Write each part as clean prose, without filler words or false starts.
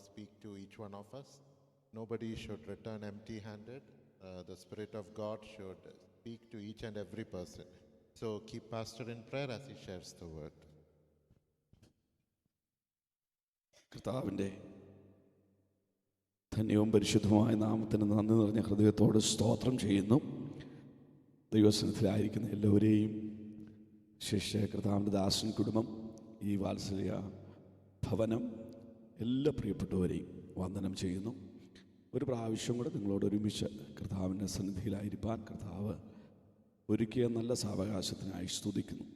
speak to each one of us. Nobody should return empty-handed. The Spirit of God should speak to each and every person. So keep Pastor in prayer as he shares the word. കർത്താവിൻ്റെ ധന്യവും പരിശുദ്ധമായ നാമത്തിന് നന്ദി നിറഞ്ഞ ഹൃദയത്തോട് സ്തോത്രം ചെയ്യുന്നു. ദൈവസന്നിധിയിലായിരിക്കുന്ന എല്ലാവരെയും, ശിഷ്യ കർത്താവിൻ്റെ ദാസൻ കുടുംബം, ഈ വാത്സല്യ ഭവനം, എല്ലാ പ്രിയപ്പെട്ടവരെയും വന്ദനം ചെയ്യുന്നു. ഒരു പ്രാവശ്യം കൂടെ നിങ്ങളോട് ഒരുമിച്ച് കർത്താവിൻ്റെ സന്നിധിയിലായിരിക്കാൻ കർത്താവ് ഒരുക്കിയ നല്ല സാവകാശത്തിനായി സ്തുതിക്കുന്നു.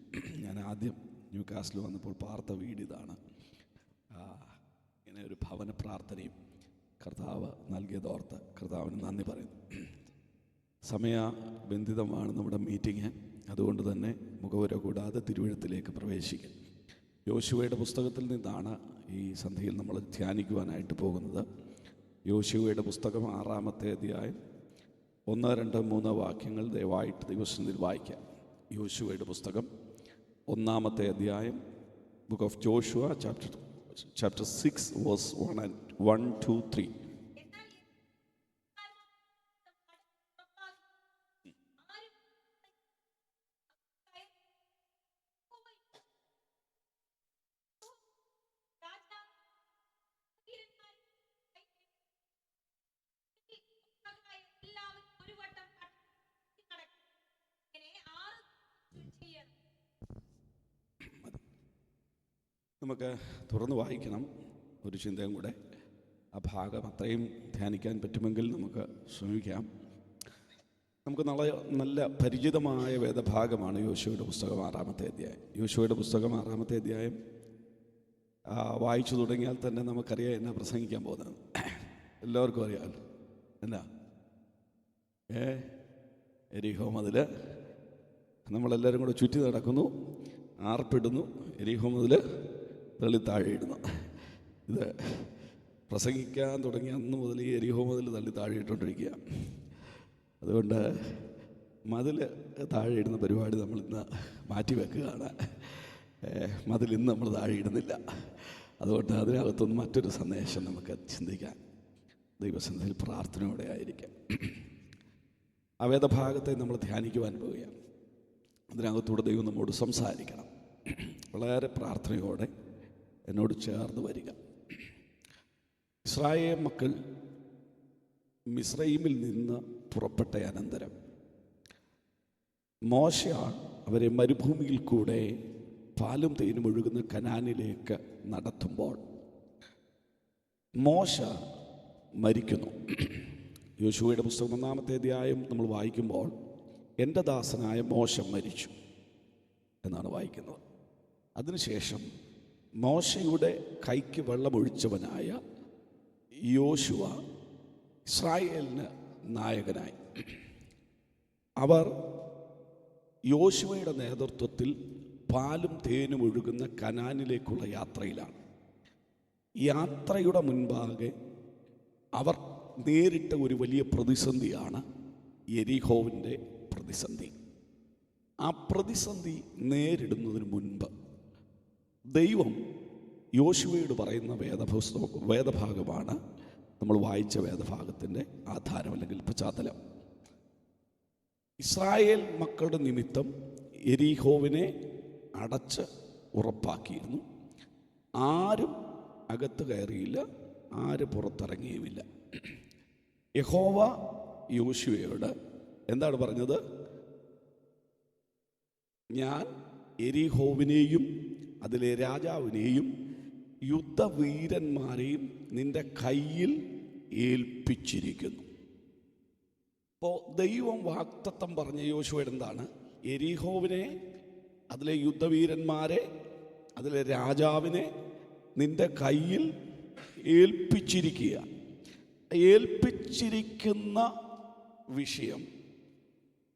ഞാൻ ആദ്യം ന്യൂ കാസ്റ്റിൽ വന്നപ്പോൾ പാർത്ത വീട് ഇതാണ്. ഇങ്ങനെ ഒരു ഭവന പ്രാർത്ഥനയും കർത്താവ് നൽകിയതോർത്ത് കർത്താവിന് നന്ദി പറയുന്നു. സമയബന്ധിതമാണ് നമ്മുടെ മീറ്റിംഗ്, അതുകൊണ്ട് തന്നെ മുഖവുര കൂടാതെ തിരുവഴുത്തിലേക്ക് പ്രവേശിക്കും. യോശുവയുടെ പുസ്തകത്തിൽ നിന്നാണ് ഈ സന്ധ്യയിൽ നമ്മൾ ധ്യാനിക്കുവാനായിട്ട് പോകുന്നത്. യോശുവയുടെ പുസ്തകം 6-ാമത്തെ അധ്യായം 1, 2, 3 വാക്യങ്ങൾ ദയവായിട്ട് ദിവസത്തിൽ വായിക്കാം. യോശുവയുടെ പുസ്തകം 1-ാമത്തെ അധ്യായം, book of Joshua, chapter 6 verse 1, 2, 3. നമുക്ക് തുറന്ന് വായിക്കണം. ഒരു ചിന്തയും കൂടെ ആ ഭാഗം അത്രയും ധ്യാനിക്കാൻ പറ്റുമെങ്കിൽ നമുക്ക് ശ്രമിക്കാം. നമുക്ക് നല്ല പരിചിതമായ വേദഭാഗമാണ് യോശുവയുടെ പുസ്തകം 6-ാമത്തെ അധ്യായം. യോശുവയുടെ പുസ്തകം 6-ാമത്തെ അധ്യായം വായിച്ചു തുടങ്ങിയാൽ തന്നെ നമുക്കറിയാം എന്നാ പ്രസംഗിക്കാൻ പോകുന്നത്. എല്ലാവർക്കും അറിയാമല്ലോ. എന്നാ എരിഹോ മതിൽ നമ്മളെല്ലാവരും കൂടെ ചുറ്റി നടക്കുന്നു, ആർപ്പിടുന്നു, എരിഹോ മതിൽ തള്ളി താഴെ ഇടുന്നു. ഇത് പ്രസംഗിക്കാൻ തുടങ്ങിയ അന്ന് മുതൽ ഈ എരിഹോ മതിൽ തള്ളി താഴെ ഇട്ടുകൊണ്ടിരിക്കുക. അതുകൊണ്ട് മതിൽ താഴെ ഇടുന്ന പരിപാടി നമ്മളിന്ന് മാറ്റി വെക്കുകയാണ്. മതിൽ ഇന്ന് നമ്മൾ താഴെ ഇടുന്നില്ല. അതുകൊണ്ട് അതിനകത്തുനിന്ന് മറ്റൊരു സന്ദേശം നമുക്ക് ചിന്തിക്കാൻ ദൈവസന്നിധിയിൽ പ്രാർത്ഥനയോടെ ആയിരിക്കാം. ആ വേദഭാഗത്തെ നമ്മൾ ധ്യാനിക്കുവാൻ പോവുകയാണ്. അതിനകത്തൂടെ ദൈവം നമ്മോട് സംസാരിക്കണം. വളരെ പ്രാർത്ഥനയോടെ എന്നോട് ചേർന്ന് വരിക. ഇസ്രായേൽ മക്കൾ മിസ്രയീമിൽ നിന്ന് പുറപ്പെട്ട അനന്തരം മോശ അവരെ മരുഭൂമിയിൽ കൂടെ പാലും തേനും ഒഴുകുന്ന കനാനിലേക്ക് നടത്തുമ്പോൾ മോശ മരിക്കുന്നു. യോശുവയുടെ പുസ്തകം 1-ാമത്തെ അധ്യായം നമ്മൾ വായിക്കുമ്പോൾ എൻ്റെ ദാസനായ മോശ മരിച്ചു എന്നാണ് വായിക്കുന്നത്. അതിനുശേഷം മോശയുടെ കൈക്ക് വെള്ളമൊഴിച്ചവനായ യോശുവ ഇസ്രായേലിന് നായകനായി. അവർ യോശുവയുടെ നേതൃത്വത്തിൽ പാലും തേനും ഒഴുകുന്ന കനാനിലേക്കുള്ള യാത്രയിലാണ്. യാത്രയുടെ മുൻപാകെ അവർ നേരിട്ട ഒരു വലിയ പ്രതിസന്ധിയാണ് യെരിഹോവിൻ്റെ പ്രതിസന്ധി. ആ പ്രതിസന്ധി നേരിടുന്നതിന് മുൻപ് ദൈവം യോശുവയോട് പറയുന്ന വേദഭാഗമാണ് നമ്മൾ വായിച്ച വേദഭാഗത്തിൻ്റെ ആധാരം അല്ലെങ്കിൽ പശ്ചാത്തലം. ഇസ്രായേൽ മക്കളുടെ നിമിത്തം യെരിഹോവിനെ അടച്ച് ഉറപ്പാക്കിയിരുന്നു. ആരും അകത്ത് കയറിയില്ല, ആരും പുറത്തിറങ്ങിയുമില്ല. യഹോവ യോശുവയോട് എന്താണ് പറഞ്ഞത്? ഞാൻ യെരിഹോവിനെയും അതിലെ രാജാവിനെയും യുദ്ധവീരന്മാരെയും നിന്റെ കയ്യിൽ ഏൽപ്പിച്ചിരിക്കുന്നു. അപ്പോൾ ദൈവം വാഗ്ദത്തം പറഞ്ഞ യോശുവയോട് എന്താണ്? യെരിഹോവിനെ, അതിലെ യുദ്ധവീരന്മാരെ, അതിലെ രാജാവിനെ നിന്റെ കയ്യിൽ ഏൽപ്പിച്ചിരിക്കുക. ഏൽപ്പിച്ചിരിക്കുന്ന വിഷയം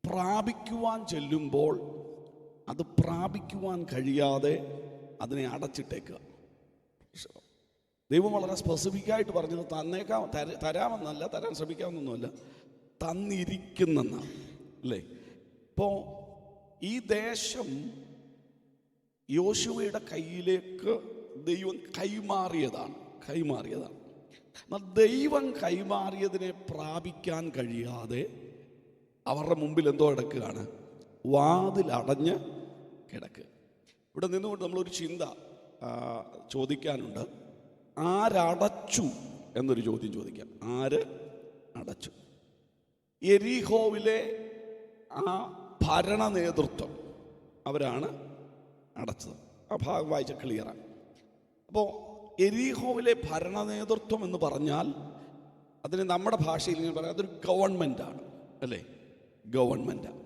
പ്രാപിക്കുവാൻ ചെല്ലുമ്പോൾ അത് പ്രാപിക്കുവാൻ കഴിയാതെ അതിനെ അടച്ചിട്ടേക്കുക. ദൈവം വളരെ സ്പെസിഫിക്കായിട്ട് പറഞ്ഞത് തരാമെന്നല്ല, തരാൻ ശ്രമിക്കാമെന്നൊന്നുമല്ല, തന്നിരിക്കുന്നെന്നാണ് അല്ലേ. ഇപ്പോൾ ഈ ദേശം യോശുവയുടെ കയ്യിലേക്ക് ദൈവം കൈമാറിയതാണ്. എന്നാൽ ദൈവം കൈമാറിയതിനെ പ്രാപിക്കാൻ കഴിയാതെ അവരുടെ മുമ്പിൽ എന്തോ കിടക്കുകയാണ്, വാതിലടഞ്ഞ് കിടക്കുക. ഇവിടെ നിന്നുകൊണ്ട് നമ്മളൊരു ചിന്ത ചോദിക്കാനുണ്ട്. ആരടച്ചു എന്നൊരു ചോദ്യം ചോദിക്കാം. ആര് അടച്ചു? യെരിഹോവിലെ ആ ഭരണ നേതൃത്വം അവരാണ് അടച്ചത്. ആ ഭാഗം വായിച്ച ക്ലിയറാണ്. അപ്പോൾ യെരിഹോവിലെ ഭരണ നേതൃത്വം എന്ന് പറഞ്ഞാൽ അതിന് നമ്മുടെ ഭാഷയിൽ ഇങ്ങനെ പറയാം, അതൊരു ഗവൺമെൻറ്റാണ് അല്ലേ, ഗവൺമെൻറ്റാണ്.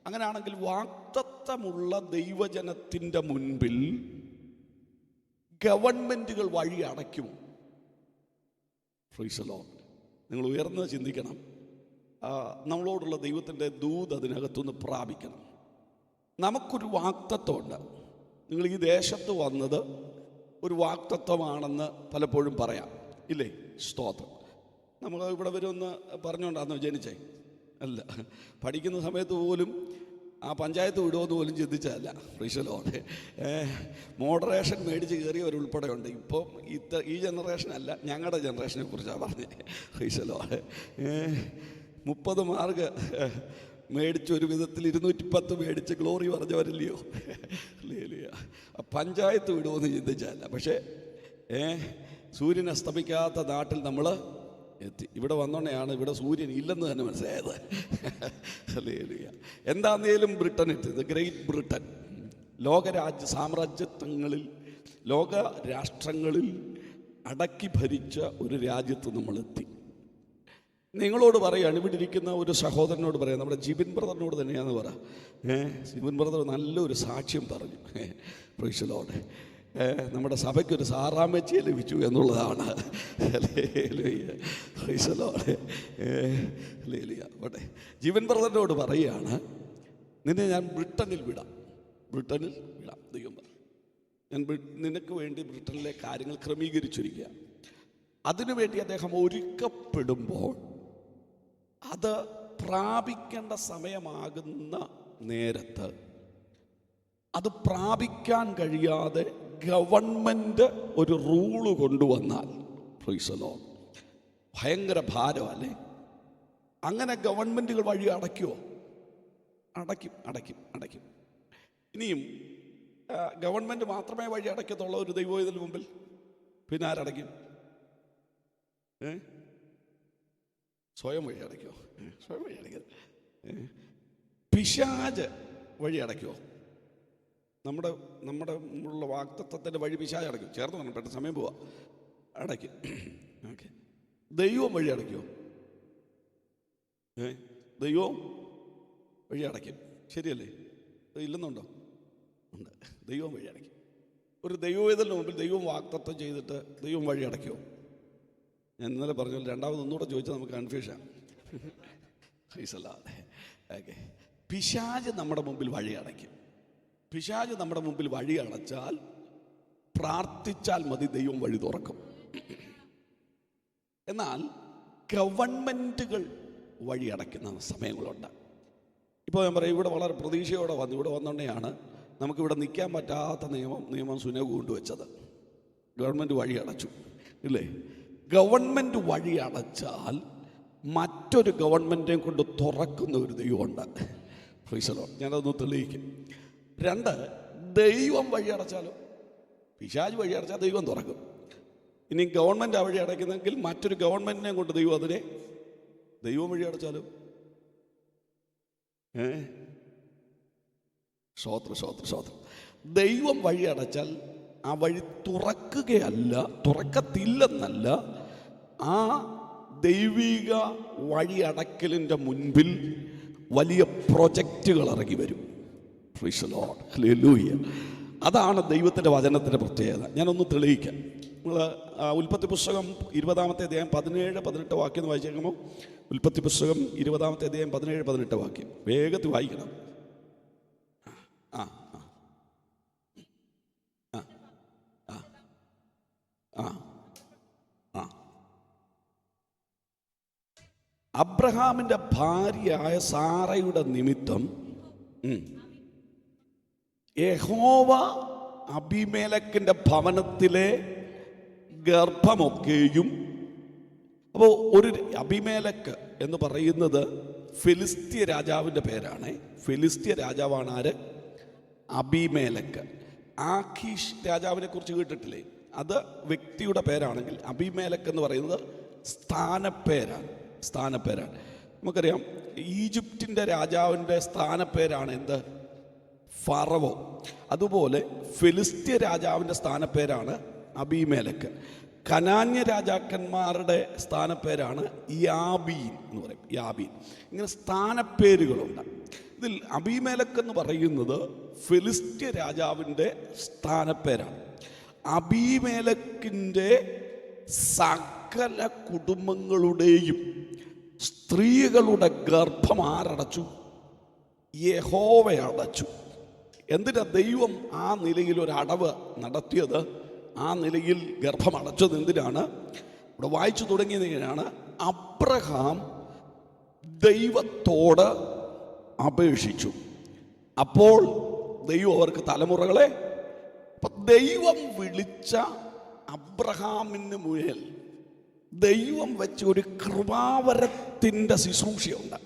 അങ്ങനെയാണെങ്കിൽ വാഗ്ദത്തമുള്ള ദൈവജനത്തിൻ്റെ മുൻപിൽ ഗവൺമെൻറ്റുകൾ വഴി അടയ്ക്കുമോ? Price the Lord. നിങ്ങൾ ഉയർന്ന് ചിന്തിക്കണം. നമ്മളോടുള്ള ദൈവത്തിൻ്റെ ദൂത് അതിനകത്തുനിന്ന് പ്രാപിക്കണം. നമുക്കൊരു വാഗ്ദത്തമുണ്ട്. നിങ്ങൾ ഈ ദേശത്ത് വന്നത് ഒരു വാഗ്ദത്തമാണെന്ന് പലപ്പോഴും പറയാം, ഇല്ലേ? സ്തോത്രം. നമ്മൾ ഇവിടെ വരുമെന്ന് പറഞ്ഞുകൊണ്ടാണോ ജനിച്ചേ? അല്ല. പഠിക്കുന്ന സമയത്ത് പോലും ആ പഞ്ചായത്ത് വിടുമെന്ന് പോലും ചിന്തിച്ചതല്ല. Praise the lord. മോഡറേഷൻ മേടിച്ച് കയറിയവരുൾപ്പെടെ ഉണ്ട്. ഇപ്പം ഈ ജനറേഷനല്ല, ഞങ്ങളുടെ ജനറേഷനെ കുറിച്ചാണ് പറഞ്ഞത്. Price the Lord. 30 മാർക്ക് മേടിച്ച് ഒരു വിധത്തിൽ 210 മേടിച്ച് ഗ്ലോറി പറഞ്ഞവരില്ലയോ? പഞ്ചായത്ത് വിടുമെന്ന് ചിന്തിച്ചതല്ല. പക്ഷേ സൂര്യൻ അസ്തമിക്കാത്ത നാട്ടിൽ നമ്മൾ എത്തി. ഇവിടെ വന്നോണ്ടെയാണ് ഇവിടെ സൂര്യൻ ഇല്ലെന്ന് തന്നെ മനസ്സിലായത്. എന്താന്നേലും ബ്രിട്ടൻ എത്തി. ഗ്രേറ്റ് ബ്രിട്ടൻ സാമ്രാജ്യത്വങ്ങളിൽ, ലോക രാഷ്ട്രങ്ങളിൽ അടക്കി ഭരിച്ച ഒരു രാജ്യത്ത് നമ്മളെത്തി. നിങ്ങളോട് പറയുകയാണ്, ഇവിടെ ഇരിക്കുന്ന ഒരു സഹോദരനോട് പറയാം, നമ്മുടെ ജിബിൻ ബ്രദറിനോട് തന്നെയാണെന്ന് പറ. ജിബിൻ ബ്രദർ നല്ലൊരു സാക്ഷ്യം പറഞ്ഞു. Praise the lord. നമ്മുടെ സഭയ്ക്കൊരു സാറാമ്മച്ചിയെ ലഭിച്ചു എന്നുള്ളതാണ്. Praise the lord. ഓട്ടെ. ജിബിൻ ബ്രദറിനോട് പറയുകയാണ്, നിന്നെ ഞാൻ ബ്രിട്ടനിൽ വിടാം. ദൈവം ഞാൻ നിനക്ക് വേണ്ടി ബ്രിട്ടനിലെ കാര്യങ്ങൾ ക്രമീകരിച്ചിരിക്കുക. അതിനുവേണ്ടി അദ്ദേഹം ഒരുക്കപ്പെടുമ്പോൾ അത് പ്രാപിക്കേണ്ട സമയമാകുന്ന നേരത്ത് അത് പ്രാപിക്കാൻ കഴിയാതെ ഗവൺമെൻറ് ഒരു റൂള് കൊണ്ടുവന്നാൽ, പ്രൈസ് ദി ലോർഡ്, ഭയങ്കര ഭാരമല്ലേ? അങ്ങനെ ഗവൺമെൻറ്റുകൾ വഴി അടയ്ക്കുമോ? അടയ്ക്കും. ഇനിയും ഗവൺമെൻറ് മാത്രമേ വഴി അടയ്ക്കത്തുള്ള ഒരു ദൈവത്തിന് മുമ്പിൽ പിന്നെ ആരടയ്ക്കും? സ്വയം വഴി അടയ്ക്കുമോ? സ്വയം വഴി അടയ്ക്കും. പിശാച് വഴി അടയ്ക്കുമോ? നമ്മുടെ ഉള്ള വാഗ്ദത്തത്തിൻ്റെ വഴി പിശാച് അടയ്ക്കും. ചേർന്ന് പറഞ്ഞു, പെട്ടെന്ന് സമയം പോവാ. അടയ്ക്കും. ഓക്കെ. ദൈവം വഴി അടയ്ക്കുമോ? ദൈവം വഴി അടയ്ക്കും. ശരിയല്ലേ? ഇല്ലെന്നുണ്ടോ? ഉണ്ട്. ദൈവം വഴി അടയ്ക്കും. ഒരു ദൈവവേദലിന് മുമ്പിൽ ദൈവം വാഗ്ദത്തം ചെയ്തിട്ട് ദൈവം വഴി അടയ്ക്കുമോ? ഞാൻ ഇന്നലെ പറഞ്ഞു, രണ്ടാമതൊന്നുകൂടെ ചോദിച്ചാൽ നമുക്ക് കൺഫ്യൂഷൻ. ഓക്കെ. പിശാച് നമ്മുടെ മുമ്പിൽ വഴി അടയ്ക്കും. പിശാച് നമ്മുടെ മുമ്പിൽ വഴി അടച്ചാൽ പ്രാർത്ഥിച്ചാൽ മതി, ദൈവം വഴി തുറക്കും. എന്നാൽ ഗവൺമെൻറ്റുകൾ വഴി അടയ്ക്കുന്ന സമയങ്ങളുണ്ട്. ഇപ്പോൾ ഞാൻ പറയും, ഇവിടെ വളരെ പ്രതീക്ഷയോടെ ഇവിടെ വന്നുകൊണ്ടെയാണ് നമുക്കിവിടെ നിൽക്കാൻ പറ്റാത്ത നിയമം സുനക് കൊണ്ടുവച്ചത്. ഗവൺമെൻറ് വഴി അടച്ചു, ഇല്ലേ? ഗവൺമെൻറ് വഴി അടച്ചാൽ മറ്റൊരു ഗവൺമെൻറ്റിനെ കൊണ്ട് തുറക്കുന്ന ഒരു ദൈവമുണ്ട്. Praise the lord. ഞാനതൊന്ന് തെളിയിക്കും. 2, ദൈവം വഴി അടച്ചാലോ? പിശാച് വഴി അടച്ചാൽ ദൈവം തുറക്കും. ഇനി ഗവൺമെൻറ് ആ വഴി അടയ്ക്കുന്നെങ്കിൽ മറ്റൊരു ഗവൺമെൻറ്റിനെ കൊണ്ട് ദൈവം വഴി അടച്ചാലോ? ശ്രോത്രം. ദൈവം വഴി അടച്ചാൽ ആ വഴി തുറക്കത്തില്ലെന്നല്ല, ആ ദൈവിക വഴി അടക്കലിൻ്റെ മുൻപിൽ വലിയ പ്രൊജക്റ്റുകൾ ഇറങ്ങി വരും. Price the Lord. ഹല്ലേലൂയ. അതാണ് ദൈവത്തിൻ്റെ വചനത്തിൻ്റെ പ്രത്യേകത. ഞാനൊന്ന് തെളിയിക്കാം. നിങ്ങൾ ഉൽപ്പത്തി പുസ്തകം 20-ാമത്തെ അധ്യായം 17-18 വാക്യം വായിച്ചേക്കുമ്പോൾ, ഉൽപ്പത്തി പുസ്തകം 20-ാമത്തെ അധ്യായം 17-18 വാക്യം വേഗത്തിൽ വായിക്കണം. അബ്രഹാമിൻ്റെ ഭാര്യയായ സാറയുടെ നിമിത്തം യഹോവ അബീമേലെക്കിൻ്റെ ഭവനത്തിലെ ഗർഭമൊക്കെയും അപ്പോൾ ഒരു അബീമേലെക്ക് എന്ന് പറയുന്നത് ഫിലിസ്തീയ രാജാവിൻ്റെ പേരാണ്. ഫിലിസ്തീയ രാജാവാണ് ആര്? അബീമേലെക്ക്. ആഖീഷ് രാജാവിനെ കുറിച്ച് കേട്ടിട്ടില്ലേ? അത് വ്യക്തിയുടെ പേരാണെങ്കിൽ അബീമേലെക്ക് എന്ന് പറയുന്നത് സ്ഥാനപ്പേരാണ്. നമുക്കറിയാം, ഈജിപ്തിൻ്റെ രാജാവിൻ്റെ സ്ഥാനപ്പേരാണ് എന്ത്? ഫറവോ. അതുപോലെ ഫിലിസ്തീയ രാജാവിൻ്റെ സ്ഥാനപ്പേരാണ് അബീമേലെക്ക്. കനാന്യ രാജാക്കന്മാരുടെ സ്ഥാനപ്പേരാണ് യാബീൻ എന്ന് പറയും. യാബീൻ. ഇങ്ങനെ സ്ഥാനപ്പേരുകളുണ്ട്. ഇതിൽ അബീമേലെക്ക് എന്ന് പറയുന്നത് ഫിലിസ്തീയ രാജാവിൻ്റെ സ്ഥാനപ്പേരാണ്. അബീമേലെക്കിൻ്റെ സകല കുടുംബങ്ങളുടെയും സ്ത്രീകളുടെ ഗർഭം ആരടച്ചു? യഹോവ അടച്ചു. എന്തിനാ ദൈവം ആ നിലയിൽ ഒരു അടവ് നടത്തിയത്? ആ നിലയിൽ ഗർഭം അടച്ചത് എന്തിനാണ്? ഇവിടെ വായിച്ചു തുടങ്ങിയതിനാണ്. അബ്രഹാം ദൈവത്തോട് അപേക്ഷിച്ചു. അപ്പോൾ ദൈവം അവർക്ക് തലമുറകളെ, ദൈവം വിളിച്ച അബ്രഹാമിന് മുന്നിൽ ദൈവം വെച്ച ഒരു കൃപാവരത്തിൻ്റെ ശുശ്രൂഷയുണ്ട്.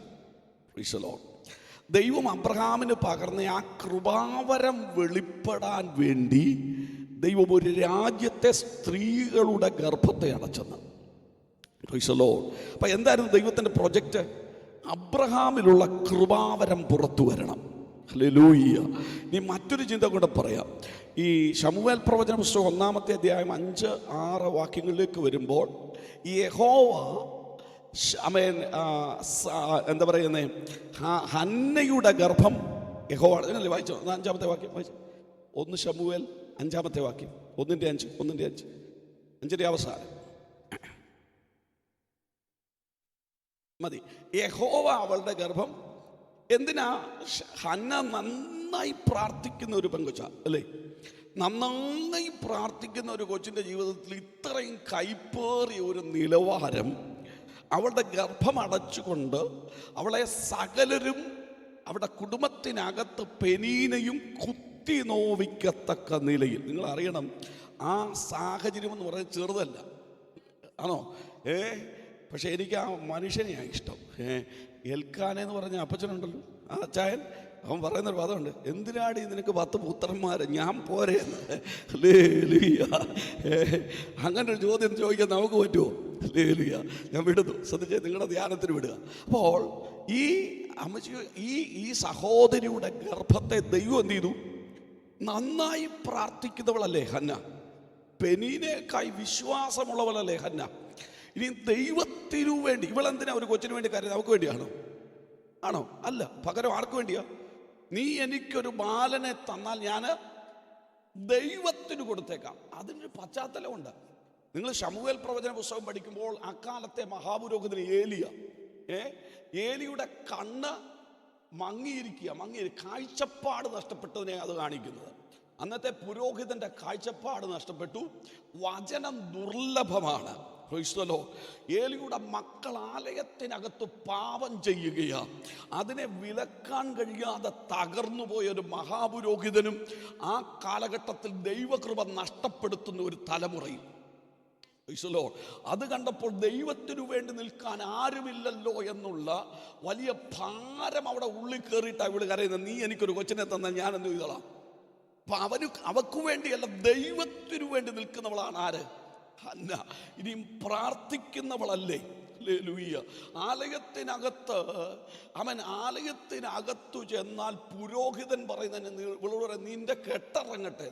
ദൈവം അബ്രഹാമിന് പകർന്ന ആ കൃപാവരം വെളിപ്പെടാൻ വേണ്ടി ദൈവം ഒരു രാജ്യത്തെ സ്ത്രീകളുടെ ഗർഭത്തെ അടച്ചെന്ന്. അപ്പം എന്തായിരുന്നു ദൈവത്തിൻ്റെ പ്രൊജക്റ്റ്? അബ്രഹാമിലുള്ള കൃപാവരം പുറത്തു വരണം. ഹല്ലേലൂയ. ഇനി മറ്റൊരു ചിന്ത കൂടെ പറയാം. ഈ ശമൂവേൽ പ്രവചന പുസ്തകം 1-ാമത്തെ അധ്യായം 5-6 വാക്യങ്ങളിലേക്ക് വരുമ്പോൾ യഹോവ എന്താ പറയുന്നത്, ഹന്നയുടെ ഗർഭം യഹോവ അല്ലേ? വായിച്ചോ 5-ാമത്തെ വാക്യം വായിച്ചു. 1 ശമൂവേൽ 5-ാമത്തെ വാക്യം 1:5 5ന്റെ അവസാനം മതി. യഹോവ അവളുടെ ഗർഭം. എന്തിനാ? ഹന്ന നന്നായി പ്രാർത്ഥിക്കുന്ന ഒരു പെങ്കൊച്ച അല്ലേ? നന്നായി പ്രാർത്ഥിക്കുന്ന ഒരു കൊച്ചിൻ്റെ ജീവിതത്തിൽ ഇത്രയും കൈപ്പേറിയ ഒരു നിലവാരം, അവളുടെ ഗർഭം അടച്ചുകൊണ്ട് അവളെ സകലരും അവളുടെ കുടുംബത്തിനകത്ത് പെനീനയും കുത്തി നോവിക്കത്തക്ക നിലയിൽ. നിങ്ങൾ അറിയണം, ആ സാഹചര്യം എന്ന് പറയുന്നത് ചെറുതല്ല, ആണോ? പക്ഷെ എനിക്ക് ആ മനുഷ്യനെയാണ് ഇഷ്ടം. എൽക്കാനെന്ന് പറഞ്ഞ അപ്പച്ചനുണ്ടല്ലോ, ആ അച്ചായൻ, അവൻ പറയുന്നൊരു പദമുണ്ട്, എന്തിനാടി നിനക്ക് 10 പുത്രന്മാർ, ഞാൻ പോരെ? അങ്ങനെ ഒരു ചോദ്യം ചോദിക്കാൻ നമുക്ക് പറ്റുമോ? ഞാൻ വിടുന്നു. ശ്രദ്ധിച്ച് നിങ്ങളുടെ ധ്യാനത്തിന് വിടുക. അപ്പോൾ ഈ അമ്മച്ചി, ഈ സഹോദരിയുടെ ഗർഭത്തെ ദൈവം എന്ത് ചെയ്തു? നന്നായി പ്രാർത്ഥിക്കുന്നവളല്ലേ ഹന്ന? പെനീനേക്കായി വിശ്വാസമുള്ളവളല്ലേ ഹന്ന? ഇനി ദൈവത്തിനു വേണ്ടി ഇവളെന്തിനാ ഒരു കൊച്ചിന് വേണ്ടി കാര്യം? നമുക്ക് വേണ്ടിയാണോ? ആണോ? അല്ല. പകരം ആർക്ക് വേണ്ടിയാ? നീ എനിക്കൊരു ബാലനെ തന്നാൽ ഞാൻ ദൈവത്തിന് കൊടുത്തേക്കാം. അതിനൊരു പശ്ചാത്തലമുണ്ട്. നിങ്ങൾ ശമൂവേൽ പ്രവചന പുസ്തകം പഠിക്കുമ്പോൾ അക്കാലത്തെ മഹാപുരോഹിതന് ഏലിയുടെ കണ്ണ് കാഴ്ചപ്പാട് നഷ്ടപ്പെട്ടതിനെ അത് കാണിക്കുന്നത്. അന്നത്തെ പുരോഹിതന്റെ കാഴ്ചപ്പാട് നഷ്ടപ്പെട്ടു. വചനം ദുർലഭമാണ്. ഏലിയുടെ മക്കൾ ആലയത്തിനകത്ത് പാപം ചെയ്യുകയാ. അതിനെ വിലക്കാൻ കഴിയാതെ തകർന്നു പോയ ഒരു മഹാപുരോഹിതനും ആ കാലഘട്ടത്തിൽ ദൈവകൃപ നഷ്ടപ്പെടുത്തുന്ന ഒരു തലമുറയും. അത് കണ്ടപ്പോൾ ദൈവത്തിനു വേണ്ടി നിൽക്കാൻ ആരുമില്ലല്ലോ എന്നുള്ള വലിയ ഭാരം അവിടെ ഉള്ളിൽ കയറിയിട്ടാണ് ഇവിടെ കരയുന്നത്. നീ എനിക്കൊരു കൊച്ചിനെ തന്നാൽ ഞാൻ എന്ത് ചെയ്തോളാം? അപ്പൊ അവക്ക് വേണ്ടിയല്ല, ദൈവത്തിനു വേണ്ടി നിൽക്കുന്നവളാണ് ആര്? ഹന്ന. ഇനിയും പ്രാർത്ഥിക്കുന്നവളല്ലേ? ഹല്ലേലൂയ. ആലയത്തിനകത്ത് ആലയത്തിനകത്തു ചെന്നാൽ പുരോഹിതൻ പറയുന്നതിന് ഇവളോട് നിന്റെ കെട്ടിറങ്ങട്ടെ.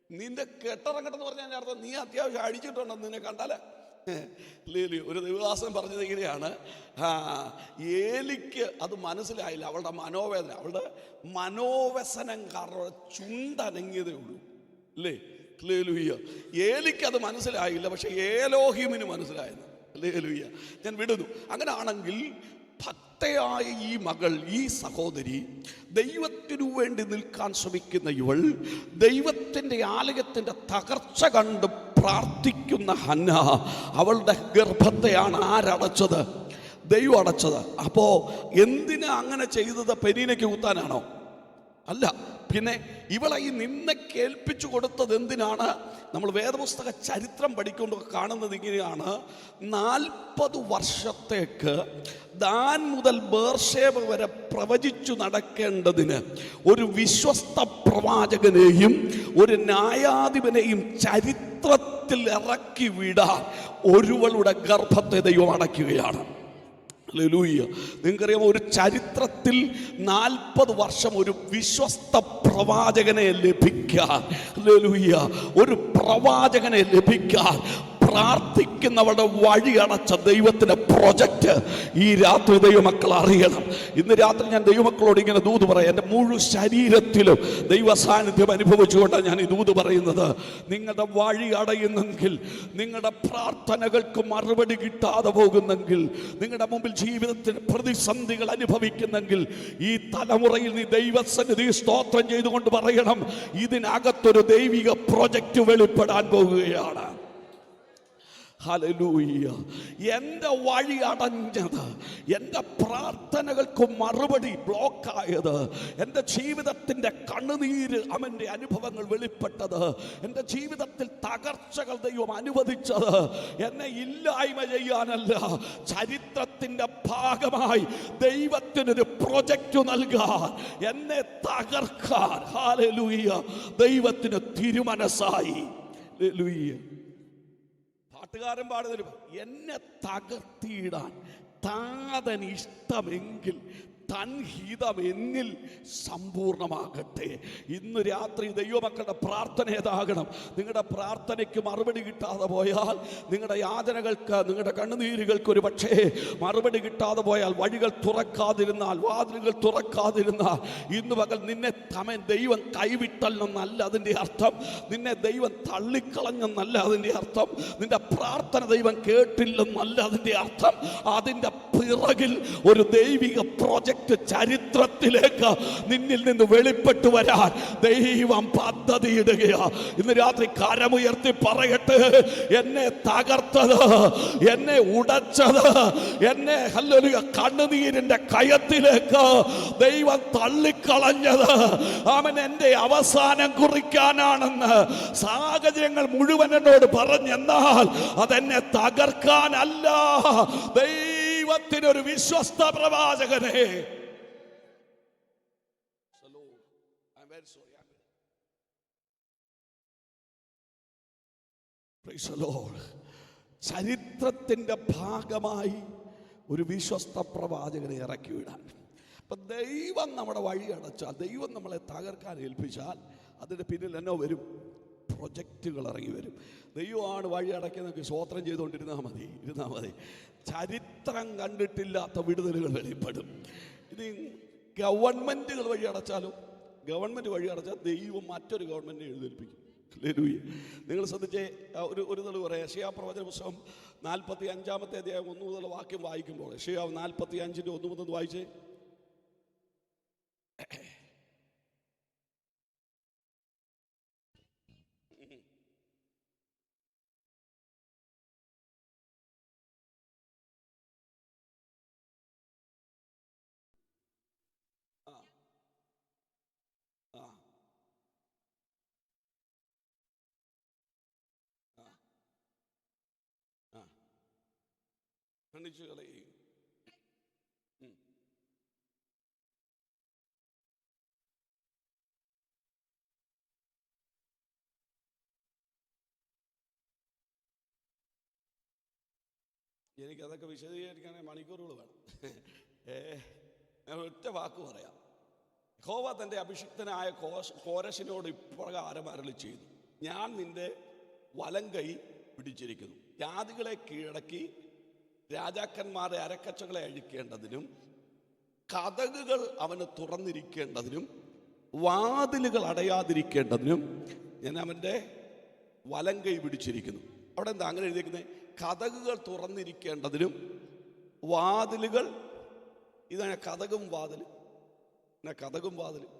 നിന്റെ കെട്ടിറങ്ങട്ടെ എന്ന് പറഞ്ഞാൽ അർത്ഥം നീ അത്യാവശ്യം അടിച്ചിട്ടുണ്ടെന്ന് നിന്നെ കണ്ടാലേ. ഒരു ദേവദാസൻ പറഞ്ഞത് ഇങ്ങനെയാണ്, ഏലിക്ക് അത് മനസ്സിലായില്ല. അവളുടെ മനോവേദന, അവളുടെ മനോവ്യസനം കാരണം ചുണ്ടനങ്ങിയതേ ഉള്ളൂ അല്ലേ? ഹല്ലേലൂയ. ഏലിക്കത് മനസ്സിലായില്ല, പക്ഷെ ഏലോഹിമിന് മനസ്സിലായിരുന്നു. ഹല്ലേലൂയ. ഞാൻ വിടുന്നു. അങ്ങനെയാണെങ്കിൽ ഭക്തയായ ഈ മകൾ, ഈ സഹോദരി, ദൈവത്തിനു വേണ്ടി നിൽക്കാൻ ശ്രമിക്കുന്ന ഇവൾ, ദൈവത്തിൻ്റെ ആലയത്തിൻ്റെ തകർച്ച കണ്ട് പ്രാർത്ഥിക്കുന്ന ഹന്ന, അവളുടെ ഗർഭത്തെയാണ് ആരടച്ചത്? ദൈവം അടച്ചത്. അപ്പോ എന്തിനാ അങ്ങനെ ചെയ്തത്? പെനീനയ്ക്ക് കുത്താനാണോ? അല്ല. പിന്നെ ഇവളെ ഈ നിന്നെ കേൾപ്പിച്ചു കൊടുത്തത് എന്തിനാണ്? നമ്മൾ വേദപുസ്തക ചരിത്രം പഠിക്കുമ്പോൾ കാണുന്നത് ഇങ്ങനെയാണ്: 40 വർഷത്തേക്ക് ദാൻ മുതൽ ബേർശേബ വരെ പ്രവചിച്ചു നടക്കേണ്ടതിന് ഒരു വിശ്വസ്ത പ്രവാചകനെയും ഒരു ന്യായാധിപനെയും ചരിത്രത്തിൽ ഇറക്കി വിടാൻ ഒരുവളുടെ ഗർഭത്തെ ദൈവം അടയ്ക്കുകയാണ്. ഹല്ലേലൂയ. നിങ്ങൾക്കറിയാമോ, ഒരു ചരിത്രത്തിൽ 40 വർഷം ഒരു വിശ്വസ്ത പ്രവാചകനെ ലഭിക്കാൻ, ഹല്ലേലൂയ, ഒരു പ്രവാചകനെ ലഭിക്കാൻ പ്രാർത്ഥിക്കുന്നവരുടെ വഴി അടച്ച ദൈവത്തിന്റെ പ്രൊജക്റ്റ് ഈ രാത്രി ദൈവമക്കൾ അറിയണം. ഇന്ന് രാത്രി ഞാൻ ദൈവമക്കളോട് ഇങ്ങനെ ദൂത് പറയാം. എൻ്റെ മുഴുവൻ ശരീരത്തിലും ദൈവ സാന്നിധ്യം അനുഭവിച്ചുകൊണ്ടാണ് ഞാൻ ഈ ദൂത് പറയുന്നത്. നിങ്ങളുടെ വഴി അടയുന്നെങ്കിൽ, നിങ്ങളുടെ പ്രാർത്ഥനകൾക്ക് മറുപടി കിട്ടാതെ പോകുന്നെങ്കിൽ, നിങ്ങളുടെ മുമ്പിൽ ജീവിതത്തിന് പ്രതിസന്ധികൾ അനുഭവിക്കുന്നെങ്കിൽ, ഈ തലമുറയിൽ നീ ദൈവസന്നിധി സ്തോത്രം ചെയ്തുകൊണ്ട് പറയണം, ഇതിനകത്തൊരു ദൈവിക പ്രൊജക്റ്റ് വെളിപ്പെടാൻ പോകുകയാണ്. ഹല്ലേലൂയ. എൻ്റെ വഴി അടഞ്ഞത്, എൻ്റെ പ്രാർത്ഥനകൾക്ക് മറുപടി ബ്ലോക്കായത്, എൻ്റെ ജീവിതത്തിൻ്റെ കണ്ണുനീര് അവൻ്റെ അനുഭവങ്ങൾ വെളിപ്പെട്ടത്, എൻ്റെ ജീവിതത്തിൽ തകർച്ചകൾ ദൈവം അനുവദിച്ചത് എന്നെ ഇല്ലായ്മ ചെയ്യാനല്ല, ചരിത്രത്തിൻ്റെ ഭാഗമായി ദൈവത്തിനൊരു പ്രൊജക്റ്റ് നൽകാൻ, എന്നെ തകർക്കാൻ, ഹല്ലേലൂയ, ദൈവത്തിന് തിരുമനസ്സായി. ഹല്ലേലൂയ. പാട്ടുകാരൻ പാടുന്നതിന് എന്നെ തകർത്തിയിടാൻ താതൻ ഇഷ്ടമെങ്കിൽ തൻ ഹിതം എന്നിൽ സമ്പൂർണമാകട്ടെ. ഇന്ന് രാത്രി ദൈവമക്കളുടെ പ്രാർത്ഥന ഏതാകണം? നിങ്ങളുടെ പ്രാർത്ഥനയ്ക്ക് മറുപടി കിട്ടാതെ പോയാൽ, നിങ്ങളുടെ യാതനകൾക്ക്, നിങ്ങളുടെ കണ്ണുനീരുകൾക്ക് ഒരു പക്ഷേ മറുപടി കിട്ടാതെ പോയാൽ, വഴികൾ തുറക്കാതിരുന്നാൽ, വാതിലുകൾ തുറക്കാതിരുന്നാൽ, ഇന്ന് പകൽ നിന്നെ ദൈവം കൈവിട്ടല്ലെന്നല്ല അതിൻ്റെ അർത്ഥം, നിന്നെ ദൈവം തള്ളിക്കളഞ്ഞെന്നല്ല അതിൻ്റെ അർത്ഥം, നിന്റെ പ്രാർത്ഥന ദൈവം കേട്ടില്ലെന്നല്ല അതിൻ്റെ അർത്ഥം. അതിൻ്റെ പിറകിൽ ഒരു ദൈവിക പ്രോജക്റ്റ് ചരിത്രത്തിലേക്ക് നിന്നിൽ നിന്ന് വെളിപ്പെട്ടു വരാൻ ദൈവം പദ്ധതിയിടുകയാ. ഇന്ന് രാത്രി കരമുയർത്തി പറയട്ടെ, എന്നെ തകർത്തത്, എന്നെ ഉടച്ചത്, എന്നെ ഹല്ലേലൂയ കണ്ണുനീരിന്റെ കയത്തിലേക്ക് ദൈവം തള്ളിക്കളഞ്ഞത്, അവൻ എൻ്റെ അവസാനം കുറിക്കാനാണെന്ന് സാഹചര്യങ്ങൾ മുഴുവൻ എന്നോട് പറഞ്ഞെന്നാൽ അതെന്നെ തകർക്കാനല്ല. ദൈവത്തിനൊരു വിശ്വസ്ത പ്രവാചകനെ, ചരിത്രത്തിന്റെ ഭാഗമായി ഒരു വിശ്വസ്ത പ്രവാചകനെ ഇറക്കി വിടാൻ. അപ്പൊ ദൈവം നമ്മുടെ വഴി അടച്ചാൽ, ദൈവം നമ്മളെ തകർക്കാൻ ഏൽപ്പിച്ചാൽ, അതിന്റെ പിന്നിൽ എന്നോ വരും, പ്രൊജക്റ്റുകൾ ഇറങ്ങി വരും. ദൈവമാണ് വഴി അടയ്ക്കുന്നതൊക്കെ സ്തോത്രം ചെയ്തുകൊണ്ടിരുന്നാൽ മതി. ചരിത്രം കണ്ടിട്ടില്ലാത്ത വിടുതലുകൾ വെളിപ്പെടും. ഇത് ഗവൺമെന്റുകൾ വഴി അടച്ചാലും, ഗവൺമെന്റ് വഴി അടച്ചാൽ ദൈവം മറ്റൊരു ഗവൺമെന്റിനെ എഴുന്നേൽപ്പിക്കും. നിങ്ങൾ ശ്രദ്ധിച്ചേ, ഒരു തെളിവ് പറയാം. യെശയ്യാ പ്രവചന പുസ്തകം 45-ാമത്തെ അധ്യായം 1 മുതൽ വാക്യം വായിക്കുമ്പോൾ, യെശയ്യാ 45-ന്റെ 1 മുതൽ വായിച്ചേ. ഖണ്ഡിച്ചു കളയും. എനിക്കതൊക്കെ വിശദീകരിക്കാനേ മണിക്കൂറുകൾ വേണം. ഞാൻ ഒറ്റ വാക്ക് പറയാം. യഹോവ തൻ്റെ അഭിഷിക്തനായ കോരശിനോട് ഇപ്രകാരം അരുളി ചെയ്തു: ഞാൻ നിന്റെ വലങ്കൈ പിടിച്ചിരിക്കുന്നു. ജാതികളെ കീഴടക്കി രാജാക്കന്മാരെ അരക്കച്ചകളെ അഴിക്കേണ്ടതിനും കതകുകൾ അവന് തുറന്നിരിക്കേണ്ടതിനും വാതിലുകൾ അടയാതിരിക്കേണ്ടതിനും ഞാൻ അവൻ്റെ വലങ്കൈ പിടിച്ചിരിക്കുന്നു. അവിടെ എന്താ അങ്ങനെ എഴുതിയിരിക്കുന്നത്? കതകുകൾ തുറന്നിരിക്കേണ്ടതിനും വാതിലുകൾ, ഇതാണ് കതകും വാതിലും. കതകും വാതിലും.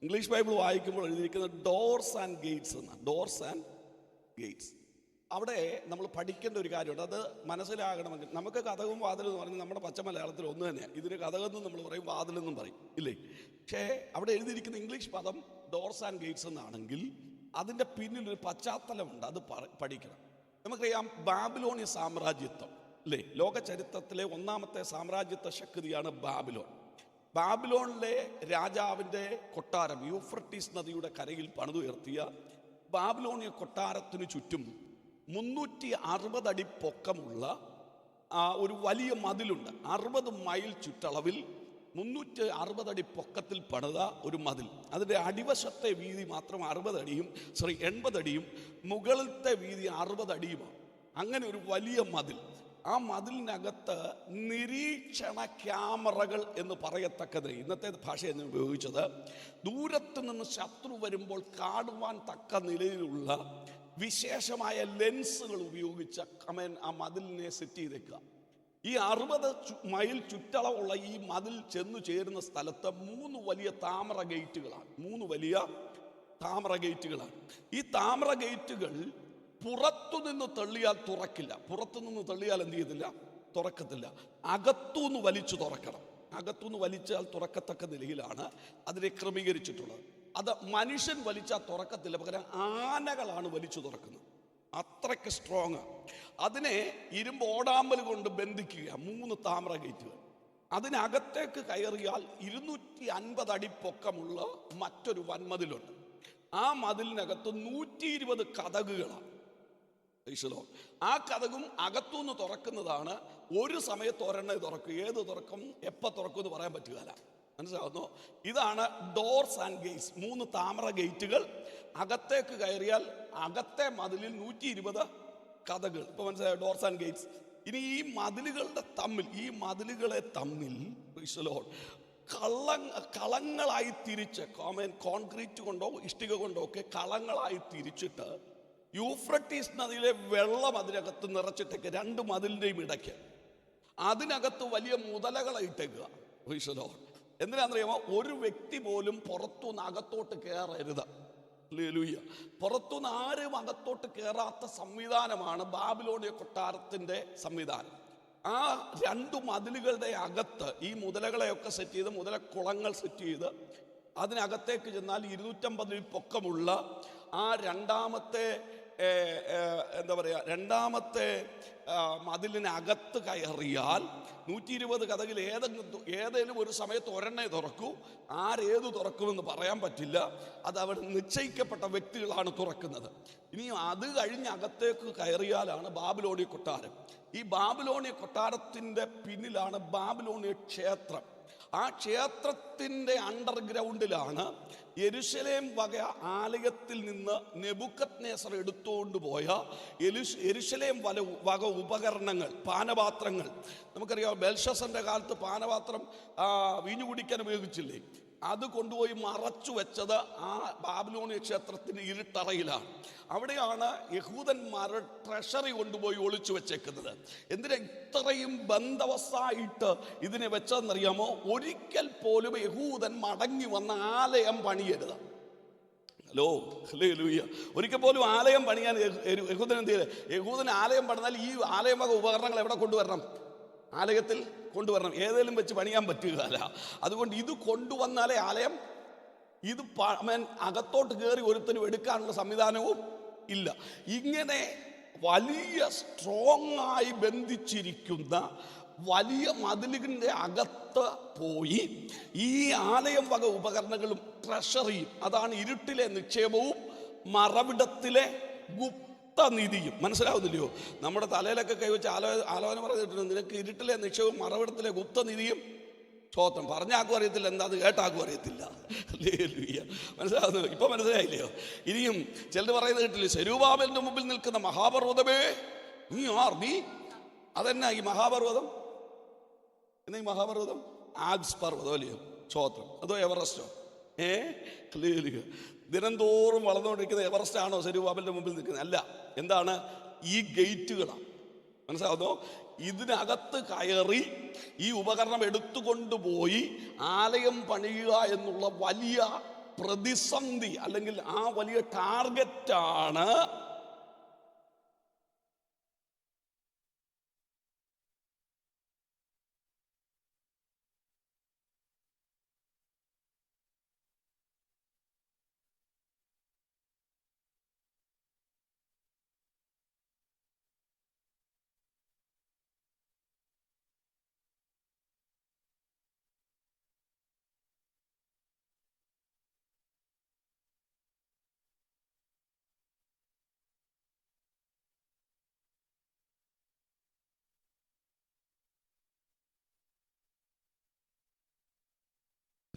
ഇംഗ്ലീഷ് ബൈബിൾ വായിക്കുമ്പോൾ എഴുതിയിരിക്കുന്നത് ഡോർസ് ആൻഡ് ഗേറ്റ്സ് എന്നാണ്. Doors and Gates. അവിടെ നമ്മൾ പഠിക്കേണ്ട ഒരു കാര്യമുണ്ട്. അത് മനസ്സിലാകണമെങ്കിൽ നമുക്ക് കതകും വാതിലും എന്ന് പറഞ്ഞാൽ നമ്മുടെ പച്ച മലയാളത്തിൽ ഒന്ന് തന്നെയാണ്. ഇതിന് കതകെന്നും നമ്മൾ പറയും, വാതിലെന്നും പറയും, ഇല്ലേ? പക്ഷേ അവിടെ എഴുതിയിരിക്കുന്ന ഇംഗ്ലീഷ് പദം ഡോർസ് ആൻഡ് ഗേറ്റ്സ് എന്നാണെങ്കിൽ അതിൻ്റെ പിന്നിലൊരു പശ്ചാത്തലമുണ്ട്. അത് പഠിക്കണം. നമുക്കറിയാം, ബാബിലോണിയ സാമ്രാജ്യത്വം, അല്ലേ? ലോക ചരിത്രത്തിലെ ഒന്നാമത്തെ സാമ്രാജ്യത്വ ശക്തിയാണ് ബാബിലോൺ. ബാബിലോണിലെ രാജാവിൻ്റെ കൊട്ടാരം യൂഫ്രട്ടീസ് നദിയുടെ കരയിൽ പണിതുയർത്തിയ ബാബിലോണിയ കൊട്ടാരത്തിനു ചുറ്റും 360 അടി പൊക്കമുള്ള ഒരു വലിയ മതിലുണ്ട്. 60 മൈൽ ചുറ്റളവിൽ 360 അടി പൊക്കത്തിൽ പണിത ഒരു മതിൽ. അതിൻ്റെ അടിവശത്തെ വീതി മാത്രം 80 അടിയും മുകളിലത്തെ വീതി 60 അടിയുമാണ്. അങ്ങനെ ഒരു വലിയ മതിൽ. ആ മതിലിനകത്ത് നിരീക്ഷണ ക്യാമറകൾ എന്ന് പറയത്തക്കത്, ഇന്നത്തെ ഭാഷയാണ് ഉപയോഗിച്ചത്, ദൂരത്തു നിന്ന് ശത്രു വരുമ്പോൾ കാണുവാൻ തക്ക നിലയിലുള്ള വിശേഷമായ ലെൻസുകൾ ഉപയോഗിച്ച് ആ മതിലിനെ സെറ്റ് ചെയ്തേക്കുക. ഈ 60 മൈൽ ചുറ്റളവുള്ള ഈ മതിൽ ചെന്നു ചേരുന്ന സ്ഥലത്ത് 3 വലിയ താമര ഗേറ്റുകളാണ്. ഈ താമര ഗേറ്റുകൾ പുറത്തുനിന്ന് തള്ളിയാൽ തുറക്കില്ല. പുറത്തുനിന്ന് തള്ളിയാൽ എന്ത് ചെയ്തില്ല? തുറക്കത്തില്ല. അകത്തുനിന്ന് വലിച്ചു തുറക്കണം. അകത്തുനിന്ന് വലിച്ചാൽ തുറക്കത്തക്ക നിലയിലാണ് അതിനെ ക്രമീകരിച്ചിട്ടുള്ളത്. അത് മനുഷ്യൻ വലിച്ചാൽ തുറക്കത്തില്ല, പകരം ആനകളാണ് വലിച്ചു തുറക്കുന്നത്. അത്രയ്ക്ക് സ്ട്രോങ്. അതിനെ ഇരുമ്പ് ഓടാമ്പൽ കൊണ്ട് ബന്ധിക്കുക. 3 താമര ഗേറ്റുകൾ. അതിനകത്തേക്ക് കയറിയാൽ 250 അടി പൊക്കമുള്ള മറ്റൊരു വൻമതിലുണ്ട്. ആ മതിലിനകത്ത് 120 കതകുകളാണ്. ആ കതകും അകത്തുനിന്ന് തുറക്കുന്നതാണ്. ഒരു സമയത്ത് ഒരെണ്ണേ തുറക്കും. ഏത് തുറക്കും, എപ്പോൾ തുറക്കും എന്ന് പറയാൻ പറ്റുകയില്ല. മനസ്സിലാവുന്നോ? ഇതാണ് ഡോർസ് ആൻഡ് ഗേറ്റ്സ്. 3 താമര ഗേറ്റുകൾ. അകത്തേക്ക് കയറിയാൽ അകത്തെ മതിലിൽ 120 കതകൾ. ഇപ്പൊ മനസ്സിലായോ? Doors and Gates. ഇനി ഈ മതിലുകളെ തമ്മിൽ കളങ്ങളായി തിരിച്ച്, കോൺക്രീറ്റ് കൊണ്ടോ ഇഷ്ടിക കൊണ്ടോ ഒക്കെ കളങ്ങളായി തിരിച്ചിട്ട് യൂഫ്രട്ടീസ് നദിയിലെ വെള്ളം അതിനകത്ത് നിറച്ചിട്ടേക്ക്. 2 മതിലിൻ്റെയും ഇടയ്ക്ക് അതിനകത്ത് വലിയ മുതലകളെ ഇട്ടേക്കുക. എന്തിനാണെന്നറിയാമോ? ഒരു വ്യക്തി പോലും പുറത്തുനിന്ന് അകത്തോട്ട് കയറരുത്. ഹല്ലേലൂയ. പുറത്തുനിന്ന് ആരും അകത്തോട്ട് കയറാത്ത സംവിധാനമാണ് ബാബിലോണിയ കൊട്ടാരത്തിൻ്റെ സംവിധാനം. ആ 2 മതിലുകളുടെ അകത്ത് ഈ മുതലകളെയൊക്കെ സെറ്റ് ചെയ്ത്, മുതലക്കുളങ്ങൾ സെറ്റ് ചെയ്ത് അതിനകത്തേക്ക് ചെന്നാൽ 250 പൊക്കമുള്ള ആ രണ്ടാമത്തെ മതിലിനകത്ത് കയറിയാൽ 120 കതകിൽ ഏതെങ്കിലും ഒരു സമയത്ത് ഒരെണ്ണേ തുറക്കൂ. ആരേത് തുറക്കുമെന്ന് പറയാൻ പറ്റില്ല. അത് അവിടെ നിശ്ചയിക്കപ്പെട്ട വ്യക്തികളാണ് തുറക്കുന്നത്. ഇനി അത് കഴിഞ്ഞ് അകത്തേക്ക് കയറിയാലാണ് ബാബിലോണിയ കൊട്ടാരം. ഈ ബാബിലോണിയ കൊട്ടാരത്തിൻ്റെ പിന്നിലാണ് ബാബിലോണിയ ക്ഷേത്രം. ആ ക്ഷേത്രത്തിൻ്റെ അണ്ടർഗ്രൗണ്ടിലാണ് യെരുശലേം വക ആലയത്തിൽ നിന്ന് നെബൂഖദ്നേസർ എടുത്തുകൊണ്ട് പോയ യെരുശലേം വക ഉപകരണങ്ങൾ, പാനപാത്രങ്ങൾ. നമുക്കറിയാം, ബെൽഷസറിൻ്റെ കാലത്ത് പാനപാത്രം വീഞ്ഞു കുടിക്കാൻ ഉപയോഗിച്ചില്ലേ? അത് കൊണ്ടുപോയി മറച്ചു വെച്ചത് ആ ബാബിലോണിയ ക്ഷേത്രത്തിന് ഇരുട്ടറയിലാണ്. അവിടെയാണ് യഹൂദന്മാർ ട്രഷറി കൊണ്ടുപോയി ഒളിച്ചു വെച്ചേക്കുന്നത്. എന്തിനാ ഇത്രയും ബന്ധവസായിട്ട് ഇതിനെ വെച്ചതെന്നറിയാമോ? ഒരിക്കൽ പോലും യഹൂദൻ മടങ്ങി വന്ന ആലയം പണിയരുത്. ഹല്ലേലൂയ. ഒരിക്കൽ പോലും ആലയം പണിയാൻ യഹൂദൻ എന്ത് ചെയ്ത്? യഹൂദൻ ആലയം പണിതാൽ ഈ ആലയം വക ഉപകരണങ്ങൾ എവിടെ കൊണ്ടുവരണം? ആലയത്തിൽ കൊണ്ടുവരണം. ഏതെങ്കിലും വെച്ച് പണിയാൻ പറ്റുകയല്ല. അതുകൊണ്ട് ഇത് കൊണ്ടുവന്നാലേ ആലയം, ഇത് അകത്തോട്ട് കയറി ഒരുത്തനും എടുക്കാനുള്ള സംവിധാനവും ഇല്ല. ഇങ്ങനെ വലിയ സ്ട്രോങ് ആയി ബന്ധിച്ചിരിക്കുന്ന വലിയ മതിലിൻ്റെ അകത്ത് പോയി ഈ ആലയം വക ഉപകരണങ്ങളും ട്രഷറിയും, അതാണ് ഇരുട്ടിലെ നിക്ഷേപവും മറവിടത്തിലെ നിധിയും. മനസ്സിലാവുന്നില്ലയോ? നമ്മുടെ തലയിലൊക്കെ കൈവച്ച് ആലോചന പറഞ്ഞിട്ടുണ്ട്. നിനക്ക് ഇരുട്ടിലെ നിക്ഷേപവും മറവിടത്തിലെ ഗുപ്തനിധിയും. ചോത്രം പറഞ്ഞാക്കും അറിയത്തില്ല, എന്താ അത് കേട്ടാക്കും അറിയത്തില്ല. മനസ്സിലാവുന്നു? ഇപ്പൊ മനസ്സിലായില്ലയോ? ഇനിയും ചിലർ പറയുന്നത് കേട്ടില്ലേ? സെരുബാബേലിന്റെ മുമ്പിൽ നിൽക്കുന്ന മഹാപർവ്വതമേ നീ അതെന്നാ ഈ മഹാപർവ്വതം? എന്നാ ഈ മഹാപർവ്വതം? ആൽപ്സ് പർവ്വതം അല്ലയോ? ചോത്രം അതോ എവറസ്റ്റോ? ദിനംതോറും വളർന്നുകൊണ്ടിരിക്കുന്ന എവറസ്റ്റ് ആണോ സെരുബാബേലിന്റെ മുമ്പിൽ നിൽക്കുന്നത്? അല്ല. എന്താണ്? ഈ ഗേറ്റുകളാണ്. മനസ്സിലാവുന്നോ? ഇതിനകത്ത് കയറി ഈ ഉപകരണം എടുത്തുകൊണ്ടുപോയി ആലയം പണിയുക എന്നുള്ള വലിയ പ്രതിസന്ധി, അല്ലെങ്കിൽ ആ വലിയ ടാർഗറ്റാണ്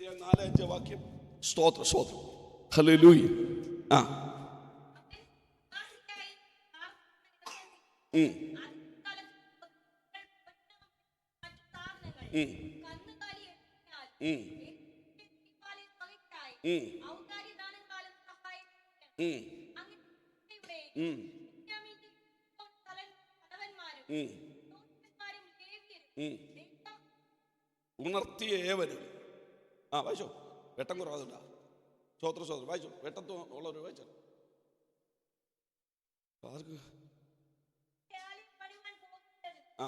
4-5 വാക്യം. സ്തോത്രം, സ്തോത്രം, ഹല്ലേലൂയ. ആ ഉണർത്തിയ ഏവരും. ആ വായിച്ചോ, വെട്ടം കുറവാതുണ്ട. സ്തോത്രം, സ്തോത്രം, വായിച്ചോ. വെട്ടത്തോ ഉള്ളവർ വായിച്ചോ. ആർക്ക്? ആ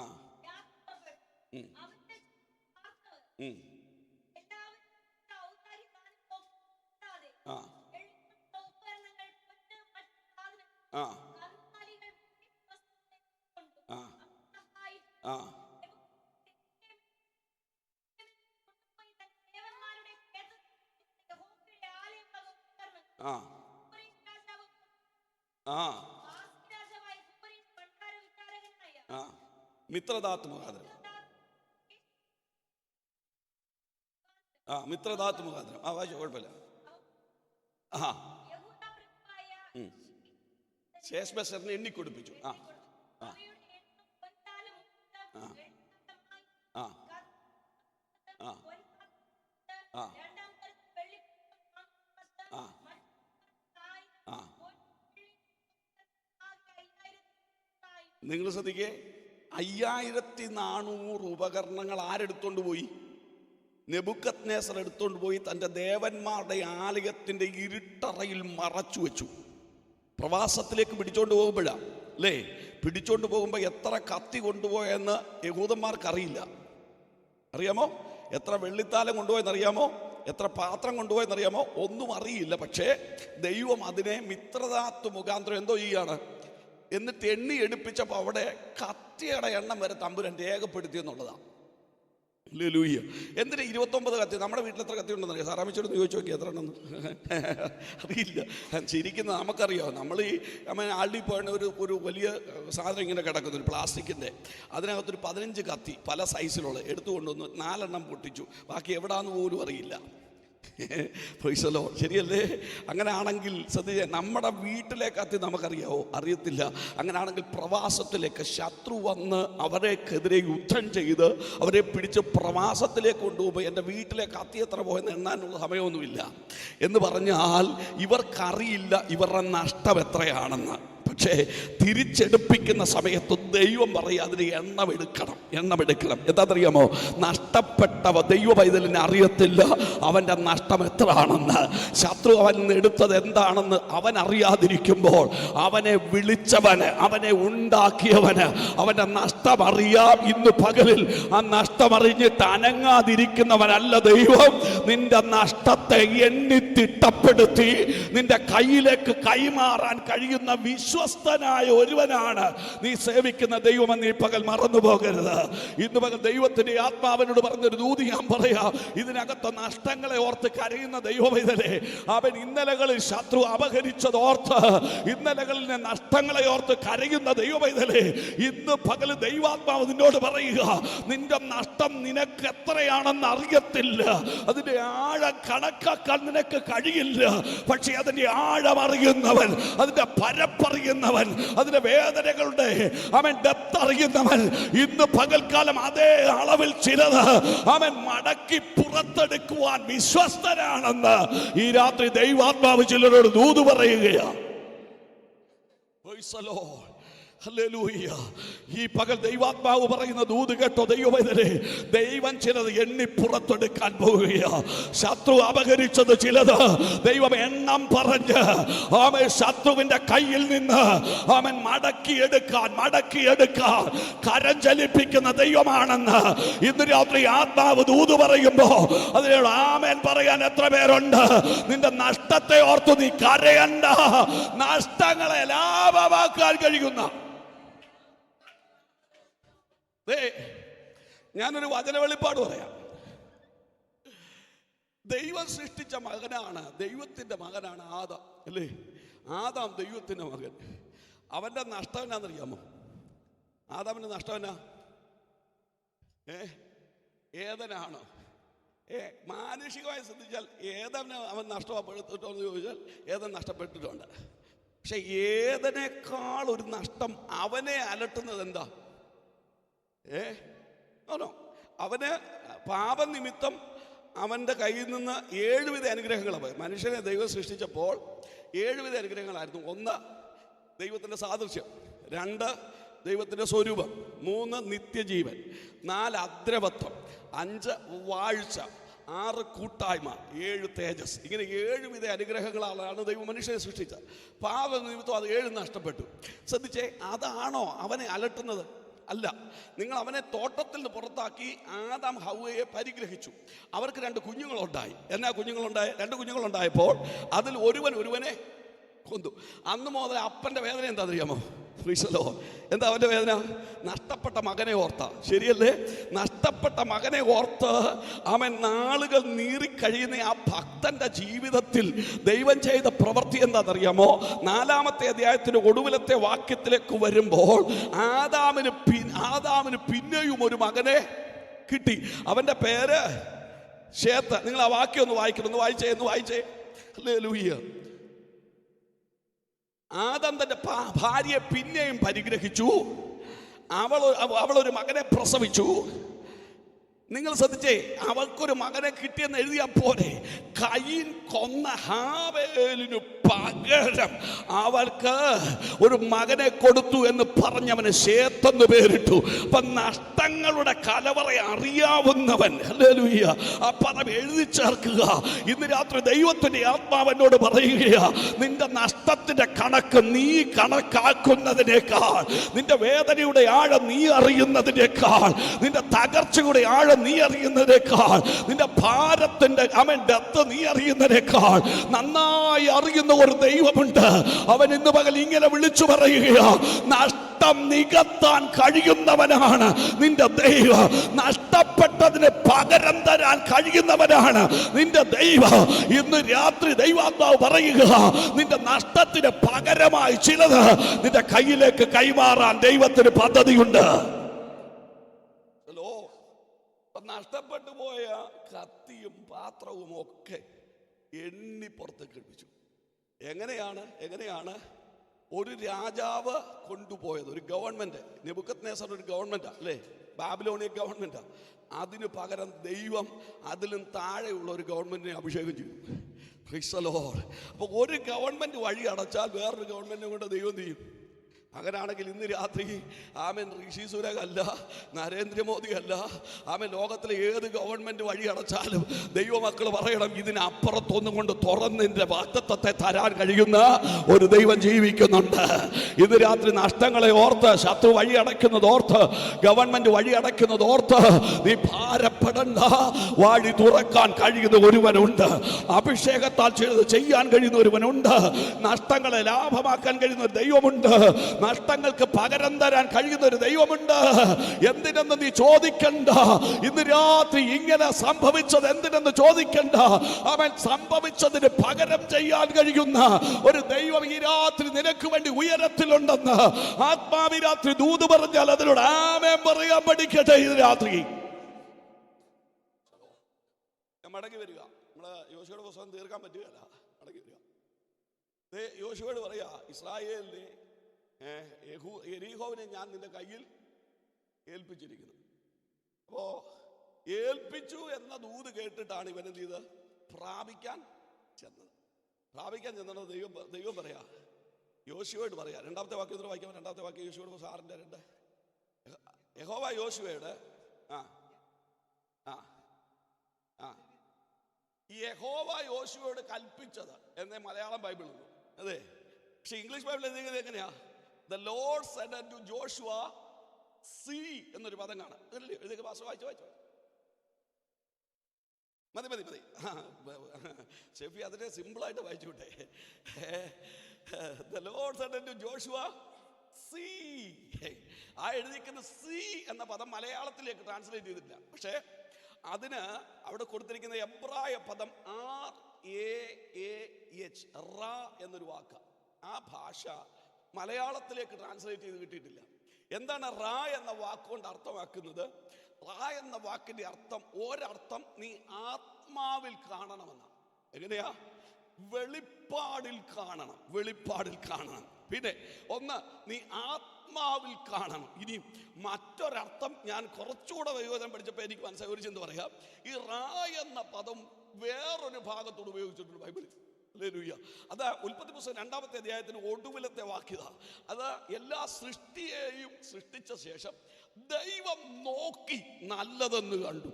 ആ ആ ആ ആ ആ ആ മിത്രദാത്ത് മുഖാന്തരം. ആ മിത്രദാത്ത് മുഖാന്തരം. ആ വായിച്ചോ, കുഴപ്പമില്ല. ആ ശേഷ്ബസറിനെ എണ്ണിക്കൊടുപ്പിച്ചു. ആ ആ ആ ആ ആ ആ ആ ആ നിങ്ങൾ ശ്രദ്ധിക്കേ, 5400 ഉപകരണങ്ങൾ ആരെടുത്തോണ്ട് പോയി? നെബൂഖദ്നേസർ എടുത്തോണ്ട് പോയി തൻ്റെ ദേവന്മാരുടെ ആലയത്തിൻ്റെ ഇരുട്ടറയിൽ മറച്ചു വെച്ചു. പ്രവാസത്തിലേക്ക് പിടിച്ചോണ്ട് പോകുമ്പോഴാണ് അല്ലേ, പിടിച്ചോണ്ട് പോകുമ്പോൾ എത്ര കത്തി കൊണ്ടുപോയെന്ന് യഹൂദന്മാർക്കറിയില്ല. അറിയാമോ? എത്ര വെള്ളിത്താലം കൊണ്ടുപോയെന്നറിയാമോ? എത്ര പാത്രം കൊണ്ടുപോയെന്നറിയാമോ? ഒന്നും അറിയില്ല. പക്ഷേ ദൈവം അതിനെ മിത്രദാത്ത് മുഖാന്തരം എന്തോ ചെയ്യാണ്, എന്നിട്ട് എണ്ണി എടുപ്പിച്ചപ്പോൾ അവിടെ കത്തിയുടെ എണ്ണം വരെ തമ്പുരാൻ രേഖപ്പെടുത്തി എന്നുള്ളതാണ്. ഹല്ലേലൂയ. എന്തിനാ 29 കത്തി? നമ്മുടെ വീട്ടിൽ എത്ര കത്തി ഉണ്ടെന്ന് അറിയാം? സാറാമിച്ചോടൊന്ന് ചോദിച്ചു നോക്കി എത്ര ഉണ്ടെന്ന്. അറിയില്ല. ചിരിക്കുന്നത് നമുക്കറിയാം. നമ്മൾ ഈ ആൾഡി പോയ ഒരു വലിയ സാധനം ഇങ്ങനെ കിടക്കുന്നു, ഒരു പ്ലാസ്റ്റിക്കിൻ്റെ. അതിനകത്തൊരു 15 കത്തി പല സൈസിലുള്ള എടുത്തുകൊണ്ടുവന്ന് 4 എണ്ണം പൊട്ടിച്ചു. ബാക്കി എവിടാന്ന് പോലും അറിയില്ല. പ്രൈസലോ, ശരിയല്ലേ? അങ്ങനെ ആണെങ്കിൽ ശ്രദ്ധിച്ച, നമ്മുടെ വീട്ടിലെ കത്തി നമുക്കറിയാവോ? അറിയത്തില്ല. അങ്ങനെ ആണെങ്കിൽ പ്രവാസത്തിലേക്ക് ശത്രു വന്ന് അവരെക്കെതിരെ യുദ്ധം ചെയ്ത് അവരെ പിടിച്ച് പ്രവാസത്തിലേക്ക് കൊണ്ടുപോകുമ്പോൾ എൻ്റെ വീട്ടിലെ കത്തി എത്ര പോയെന്ന് എണ്ണാനുള്ള സമയമൊന്നുമില്ല എന്ന് പറഞ്ഞാൽ ഇവർക്കറിയില്ല ഇവരുടെ നഷ്ടം എത്രയാണെന്ന്. പക്ഷേ തിരിച്ചെടുപ്പിക്കുന്ന സമയത്ത് ദൈവം പറയും അതിന് എണ്ണമെടുക്കണം. എന്താണെന്നറിയാമോ? നഷ്ടപ്പെട്ടവ ദൈവ പൈതലിനെ അറിയത്തില്ല അവൻ്റെ നഷ്ടം എത്രയാണെന്ന്. ശത്രു അവൻ എടുത്തത് എന്താണെന്ന് അവൻ അറിയാതിരിക്കുമ്പോൾ അവനെ വിളിച്ചവന്, അവനെ ഉണ്ടാക്കിയവന് അവൻ്റെ നഷ്ടം അറിയാം. ഇന്ന് പകലിൽ ആ നഷ്ടമറിഞ്ഞിട്ട് അനങ്ങാതിരിക്കുന്നവനല്ല ദൈവം. നിന്റെ നഷ്ടത്തെ എണ്ണി തിട്ടപ്പെടുത്തി നിന്റെ കയ്യിലേക്ക് കൈമാറാൻ കഴിയുന്ന വിശ്വസ്തനായ ഒരുവനാണ് നീ സേവിക്കുന്ന ദൈവമെന്ന് ഈ പകൽ മറന്നു പോകരുത്. ഇന്ന് പകൽ ദൈവത്തിന്റെ ആത്മാവിനോട് പറഞ്ഞൊരു ദൂതി ഞാൻ പറയാം. ഇതിനകത്ത് നഷ്ടങ്ങളെ ഓർത്ത് കരയുന്ന ദൈവപൈതലേ, അവൻ ഇന്നലകളിൽ ശത്രു അപഹരിച്ചത് ഓർത്ത്, ഇന്നലകളിൽ നഷ്ടങ്ങളെ ഓർത്ത് കരയുന്ന ദൈവപൈതലേ, ഇന്ന് പകൽ ദൈവാത്മാവ് നിന്നോട് പറയുക, നിന്റെ നഷ്ടം നിനക്ക് എത്രയാണെന്ന് അറിയത്തില്ല, അതിന്റെ ആഴം കണക്കാക്കാൻ നിനക്ക് കഴിയില്ല. പക്ഷെ അതിന്റെ ആഴം അറിയുന്നവൻ, അതിന്റെ പരപ്പറിയുന്നവൻ, അതിന്റെ വേദനകളുടെ അവൻ ഡെപ്ത് അറിയുന്നവൻ ഇന്ന് പകൽക്കാലം അതേ അളവിൽ ചിലത് അവൻ മടക്കി പുറത്തെടുക്കുവാൻ വിശ്വസ്തനാണെന്ന് ഈ രാത്രി ദൈവാത്മാവ് ചിലരോട് ദൂത് പറയുകയാണ്. ഹല്ലേലൂയ. ഈ പകൽ ദൈവാത്മാവ് പറയുന്ന ദൂത് കേട്ടോ ദൈവമേ, ദൈവം ചിലത് എണ്ണി പുറത്തെടുക്കാൻ പോവുകയാ. ശത്രു അപഹരിച്ചത് ചിലത് ദൈവം എണ്ണം പറഞ്ഞ് അവൻ ശത്രുവിന്റെ കയ്യിൽ നിന്ന് അവൻ മടക്കിയെടുക്കാൻ കരം ചലിപ്പിക്കുന്ന ദൈവമാണെന്ന് ഇന്ന് രാത്രി ആത്മാവ് ദൂത് പറയുമ്പോ അതിനോട് ആമേൻ പറയാൻ എത്ര പേരുണ്ട്? നിന്റെ നഷ്ടത്തെ ഓർത്തു നീ കരയണ്ട. നഷ്ടങ്ങളെ ലാഭമാക്കാൻ കഴിയുന്ന ഞാനൊരു വചന വെളിപ്പാട് പറയാം. ദൈവം സൃഷ്ടിച്ച മകനാണ്, ദൈവത്തിന്റെ മകനാണ് ആദാം, അല്ലേ? ആദാം ദൈവത്തിന്റെ മകൻ. അവന്റെ നഷ്ടം എന്നാന്നറിയാമോ? ആദാമിന്റെ നഷ്ടം എന്നാ? ഏതനാണ് മാനുഷികമായി ശ്രദ്ധിച്ചാൽ ഏതന് അവൻ നഷ്ടപ്പെടുത്തിട്ടോ എന്ന് ചോദിച്ചാൽ ഏതൻ നഷ്ടപ്പെട്ടിട്ടുണ്ട്. പക്ഷെ ഏതനേക്കാൾ ഒരു നഷ്ടം അവനെ അലട്ടുന്നത് എന്താ? ആണോ? അവന് പാപനിമിത്തം അവൻ്റെ കയ്യിൽ നിന്ന് 7 വിധ അനുഗ്രഹങ്ങൾ പോയി. മനുഷ്യനെ ദൈവം സൃഷ്ടിച്ചപ്പോൾ 7 വിധ അനുഗ്രഹങ്ങളായിരുന്നു. 1 ദൈവത്തിൻ്റെ സാദൃശ്യം, 2 ദൈവത്തിൻ്റെ സ്വരൂപം, 3 നിത്യജീവൻ, 4 അദ്രവത്വം, 5 വാഴ്ച, 6 കൂട്ടായ്മ, 7 തേജസ്. ഇങ്ങനെ 7 വിധ അനുഗ്രഹങ്ങളാണ് ദൈവം മനുഷ്യനെ സൃഷ്ടിച്ചത്. പാപനിമിത്തം അത് 7 നഷ്ടപ്പെട്ടു. ശ്രദ്ധിച്ചേ, അതാണോ അവനെ അലട്ടുന്നത്? അല്ല. നിങ്ങൾ അവനെ തോട്ടത്തിൽ നിന്ന് പുറത്താക്കി ആദാം ഹവ്വയെ പരിഗ്രഹിച്ചു. അവർക്ക് 2 കുഞ്ഞുങ്ങളുണ്ടായി. എന്നാ കുഞ്ഞുങ്ങളുണ്ടായ? 2 കുഞ്ഞുങ്ങളുണ്ടായപ്പോൾ അതിൽ ഒരുവനെ കൊന്നു. അന്ന് മുതൽ അപ്പൻ്റെ വേദന എന്താ അറിയാമോ? എന്താ അവൻ്റെ വേദന? നഷ്ടപ്പെട്ട മകനെ ഓർത്ത. ശരിയല്ലേ? നഷ്ടപ്പെട്ട മകനെ ഓർത്ത് അവൻ നാളുകൾ നീറിക്കഴിയുന്ന ആ ഭക്തന്റെ ജീവിതത്തിൽ ദൈവം ചെയ്ത പ്രവൃത്തി എന്താണെന്നറിയാമോ? 4-ാമത്തെ അധ്യായത്തിന് ഒടുവിലത്തെ വാക്യത്തിലേക്ക് വരുമ്പോൾ ആദാമിന് പിന്നെയും ഒരു മകനെ കിട്ടി. അവൻ്റെ പേര് ശേത്ത്. നിങ്ങൾ ആ വാക്യം ഒന്ന് വായിക്കണം. ഒന്ന് വായിച്ചേ. ഹല്ലേലൂയ. ആദാം തന്റെ ഭാര്യയെ പിന്നെയും പരിഗ്രഹിച്ചു. അവളൊരു മകനെ പ്രസവിച്ചു. നിങ്ങൾ ശ്രദ്ധിച്ചേ, അവൾക്കൊരു മകനെ കിട്ടിയെന്ന് എഴുതിയാൽ പോരെ? കയീൻ കൊന്ന ഹാബേലിനു പകരം അവൾക്ക് ഒരു മകനെ കൊടുത്തു എന്ന് പറഞ്ഞവന് ശേത്തെന്ന് പേരിട്ടു. അപ്പൊ നഷ്ടങ്ങളുടെ കലവറ അറിയാവുന്നവൻ, ഹല്ലേലൂയ, ആ പദം എഴുതി ചേർക്കുക. ഇന്ന് രാത്രി ദൈവത്തിന്റെ ആത്മാവനോട് പറയുകയാ, നിന്റെ നഷ്ടത്തിന്റെ കണക്ക് നീ കണക്കാക്കുന്നതിനേക്കാൾ, നിന്റെ വേദനയുടെ ആഴം നീ അറിയുന്നതിനേക്കാൾ, നിന്റെ തകർച്ചയുടെ ആഴം നീ അറിയുന്നതിനേക്കാൾ, നിന്റെ ഭാരത്തിന്റെ ഡെത്ത് നീ അറിയുന്നതിനേക്കാൾ നന്നായി അറിയുന്ന ഒരു ദൈവമുണ്ട്. അവൻ ഇന്ന് പകൽ ഇങ്ങനെ വിളിച്ചു പറയുകയാ, നഷ്ടം നികത്താൻ കഴിയുന്നവനാണ് നിന്റെ ദൈവം. നഷ്ടപ്പെട്ടതിന് പകരം തരാൻ കഴിയുന്നവനാണ് നിന്റെ ദൈവം. ഇന്ന് രാത്രി ദൈവാത്മാവ് പറയുക, നിന്റെ നഷ്ടത്തിന് പകരമായി ചിലത് നിന്റെ കയ്യിലേക്ക് കൈമാറാൻ ദൈവത്തിന് പദ്ധതിയുണ്ട്. നഷ്ടപ്പെട്ടു പോയ കത്തിയും പാത്രവും ഒക്കെ എണ്ണി പുറത്തേക്ക് എടുപ്പിച്ചു. എങ്ങനെയാണ് ഒരു രാജാവ് കൊണ്ടുപോയത്? ഒരു ഗവൺമെന്റ്, നെബൂഖദ്നേസർ ഒരു ഗവൺമെന്റാ അല്ലേ? ബാബിലോണിയ ഗവൺമെന്റാ. അതിന് പകരം ദൈവം അതിലും താഴെയുള്ള ഒരു ഗവൺമെന്റിനെ അഭിഷേകം ചെയ്തു. Price the Lord. അപ്പോൾ ഒരു ഗവൺമെന്റ് വഴി അടച്ചാൽ വേറൊരു ഗവൺമെന്റിനെ കൊണ്ട് ദൈവം ചെയ്യും. അങ്ങനാണെങ്കിൽ ഇന്ന് രാത്രി ആമൻ ഋഷി സുനക് അല്ല, നരേന്ദ്രമോദി അല്ല, ആമൻ ലോകത്തിലെ ഏത് ഗവൺമെന്റ് വഴി അടച്ചാലും ദൈവമക്കൾ പറയണം, ഇതിനപ്പുറത്തൊന്നും കൊണ്ട് തുറന്നിന്റെ വാഗ്ദത്തത്തെ തരാൻ കഴിയുന്ന ഒരു ദൈവം ജീവിക്കുന്നുണ്ട്. ഇന്ന് രാത്രി നഷ്ടങ്ങളെ ഓർത്ത്, ശത്രു വഴി അടയ്ക്കുന്നത് ഓർത്ത്, ഗവൺമെന്റ് വഴി അടയ്ക്കുന്നത് ഓർത്ത് നീ ഭാരപ്പെടണ്ട. വഴി തുറക്കാൻ കഴിയുന്ന ഒരുവനുണ്ട്. അഭിഷേകത്താൽ ചെയ്യാൻ കഴിയുന്ന ഒരുവനുണ്ട്. നഷ്ടങ്ങളെ ലാഭമാക്കാൻ കഴിയുന്ന ഒരു ദൈവമുണ്ട്. നഷ്ടങ്ങൾക്ക് പകരം തരാൻ കഴിയുന്ന ഒരു ദൈവമുണ്ട്. എന്തിനെന്ന് നീ ചോദിക്കണ്ട. ഇന്ന് രാത്രി ഇങ്ങനെ സംഭവിച്ചത് എന്തിനെന്ന് ചോദിക്കണ്ട. അവൻ സംഭവിച്ചതിന് പകരം ചെയ്യാൻ കഴിയുന്ന ഒരു ദൈവം ഈ രാത്രി നിനക്ക് വേണ്ടി ഉയരത്തിലുണ്ടെന്ന് ആത്മാവി രാത്രി ദൂത് പറഞ്ഞാൽ അതിനോട് ആമേൻ പറയാൻ പഠിക്കട്ടെ. ഇത് രാത്രി മടങ്ങി വരിക. നമ്മള് യോശുവയുടെ പുസ്തകം തീർക്കാൻ പറ്റുകയല്ല. മടങ്ങി വരിക. യോശുവയോട് പറയാ, ഇസ്രായേലിനെ യെരിഹോവിനെ ഞാൻ നിന്റെ കയ്യിൽ ഏൽപ്പിച്ചിരിക്കുന്നു. അപ്പോ ഏൽപ്പിച്ചു എന്ന ദൂത് കേട്ടിട്ടാണ് ഇവൻ എന്ത് ചെയ്ത് പ്രാപിക്കാൻ ചെന്നത്. ദൈവം പറയാ, യോശുവയോട് പറയാ. 2-ാമത്തെ വാക്യം വായിക്കാം. 2-ാമത്തെ വാക്യം യോശുവയുടെ 6:2. യഹോവ യോശുവയോട് യഹോവ യോശുവയോട് കൽപ്പിച്ചത് എന്നേ മലയാളം ബൈബിളുള്ളൂ. അതെ, പക്ഷെ ഇംഗ്ലീഷ് ബൈബിൾ എങ്ങനെയാ? The Lord said unto Joshua, see എന്നൊരു പദം കാണാം. ഇതൊക്കെ വായിച്ചു മതി. ഷെഫി അതിനെ സിമ്പിളായിട്ട് വായിച്ചു വിട്ടെ. The Lord said unto Joshua, see. ആ എഴുതിയിരിക്കുന്ന see എന്ന പദം മലയാളത്തിലേക്ക് ട്രാൻസ്ലേറ്റ് ചെയ്തിട്ടില്ല. പക്ഷേ അതിന് അവിടെ കൊടുത്തിരിക്കുന്ന എബ്രായ പദം RAAH എന്നൊരു വാക്ക്. ആ ഭാഷ മലയാളത്തിലേക്ക് ട്രാൻസ്ലേറ്റ് ചെയ്ത് കിട്ടിയിട്ടില്ല. എന്താണ് റാ എന്ന വാക്കുകൊണ്ട് അർത്ഥമാക്കുന്നത്? റാ എന്ന വാക്കിന്റെ അർത്ഥം, ഒരർത്ഥം നീ ആത്മാവിൽ കാണണമെന്നാണ്. എങ്ങനെയാ? വെളിപ്പാടിൽ കാണണം, വെളിപ്പാടിൽ കാണണം. പിന്നെ ഒന്ന്, നീ ആത്മാവിൽ കാണണം. ഇനി മറ്റൊരർത്ഥം ഞാൻ കുറച്ചുകൂടെ വയോജനം പഠിച്ചപ്പോൾ എനിക്ക് മനസ്സിലായി. ഒരു ചിന്ത പറയാം. ഈ റാ എന്ന പദം വേറൊരു ഭാഗത്തോട് ഉപയോഗിച്ചിട്ടുണ്ട് ബൈബിളിൽ. ഹല്ലേലൂയ. അത് ഉൽപ്പത്തി പുസ്തകം 2-ാമത്തെ അധ്യായത്തിന് ഒടുവിലത്തെ വാക്യത. അത് എല്ലാ സൃഷ്ടിയെയും സൃഷ്ടിച്ച ശേഷം ദൈവം നോക്കി നല്ലതെന്ന് കണ്ടു.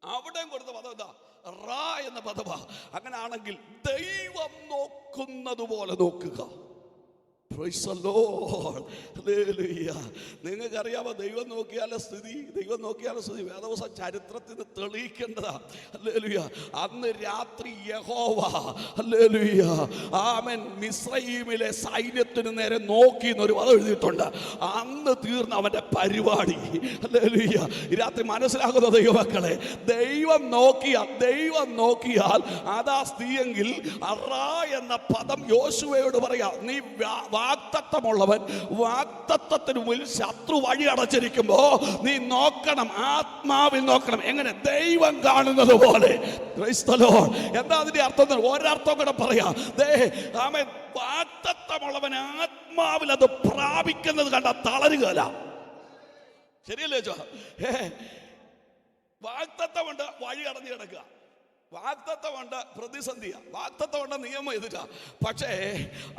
അവിടെ കൊടുത്ത പദം എന്താ? റാ എന്ന പദമാ. അങ്ങനെയാണെങ്കിൽ ദൈവം നോക്കുന്നത് പോലെ നോക്കുക. Praise the Lord. Hallelujah. നിങ്ങൾക്കറിയാമോ ദൈവം നോക്കിയാലെ സ്ഥിതി? ദൈവം നോക്കിയാലെ സ്ഥിതി വേദപുസ്തക ചരിത്രത്തിന് തെളിയിക്കേണ്ടതാ. ഹല്ലേലൂയ. അന്ന് രാത്രി യഹോവ, ഹല്ലേലൂയ, ആമേൻ, മിസ്രയീമിലെ സൈന്യത്തിന് നേരെ നോക്കി എന്നൊരു പദം എഴുതിയിട്ടുണ്ട്. അന്ന് തീർന്ന അവന്റെ പരിപാടി. ഹല്ലേലൂയ. ഈ രാത്രി മനസ്സിലാക്കുന്ന ദൈവമക്കളെ, ദൈവം നോക്കിയാൽ അതാ സ്ഥിതിയെങ്കിൽ അറാ എന്ന പദം യോശുവയോട് പറയാ, നീ വാഗ്ദത്തമുള്ളവൻ, വാഗ്ദത്തത്തിന് മുന്നിൽ ശത്രു വഴി അടച്ചിരിക്കുമ്പോ നീ നോക്കണം, ആത്മാവിൽ നോക്കണം. എങ്ങനെ? ദൈവം കാണുന്നത് പോലെ. എന്താ അതിന്റെ അർത്ഥം? ഒരർത്ഥം കൂടെ പറയാം. ആമേൻ, വാഗ്ദത്തമുള്ളവൻ ആത്മാവിൽ അത് പ്രാപിക്കുന്നത് കണ്ട തളരുകയല്ല. ശരിയല്ലേ ചോ? വാഗ്ദത്തമുണ്ട്, വഴി അടഞ്ഞു കിടക്കുക. വാഗ്ദത്തമുണ്ട്, പ്രതിസന്ധിയാ. വാഗ്ദത്തമുണ്ട്, നിയമം എതിരാ. പക്ഷേ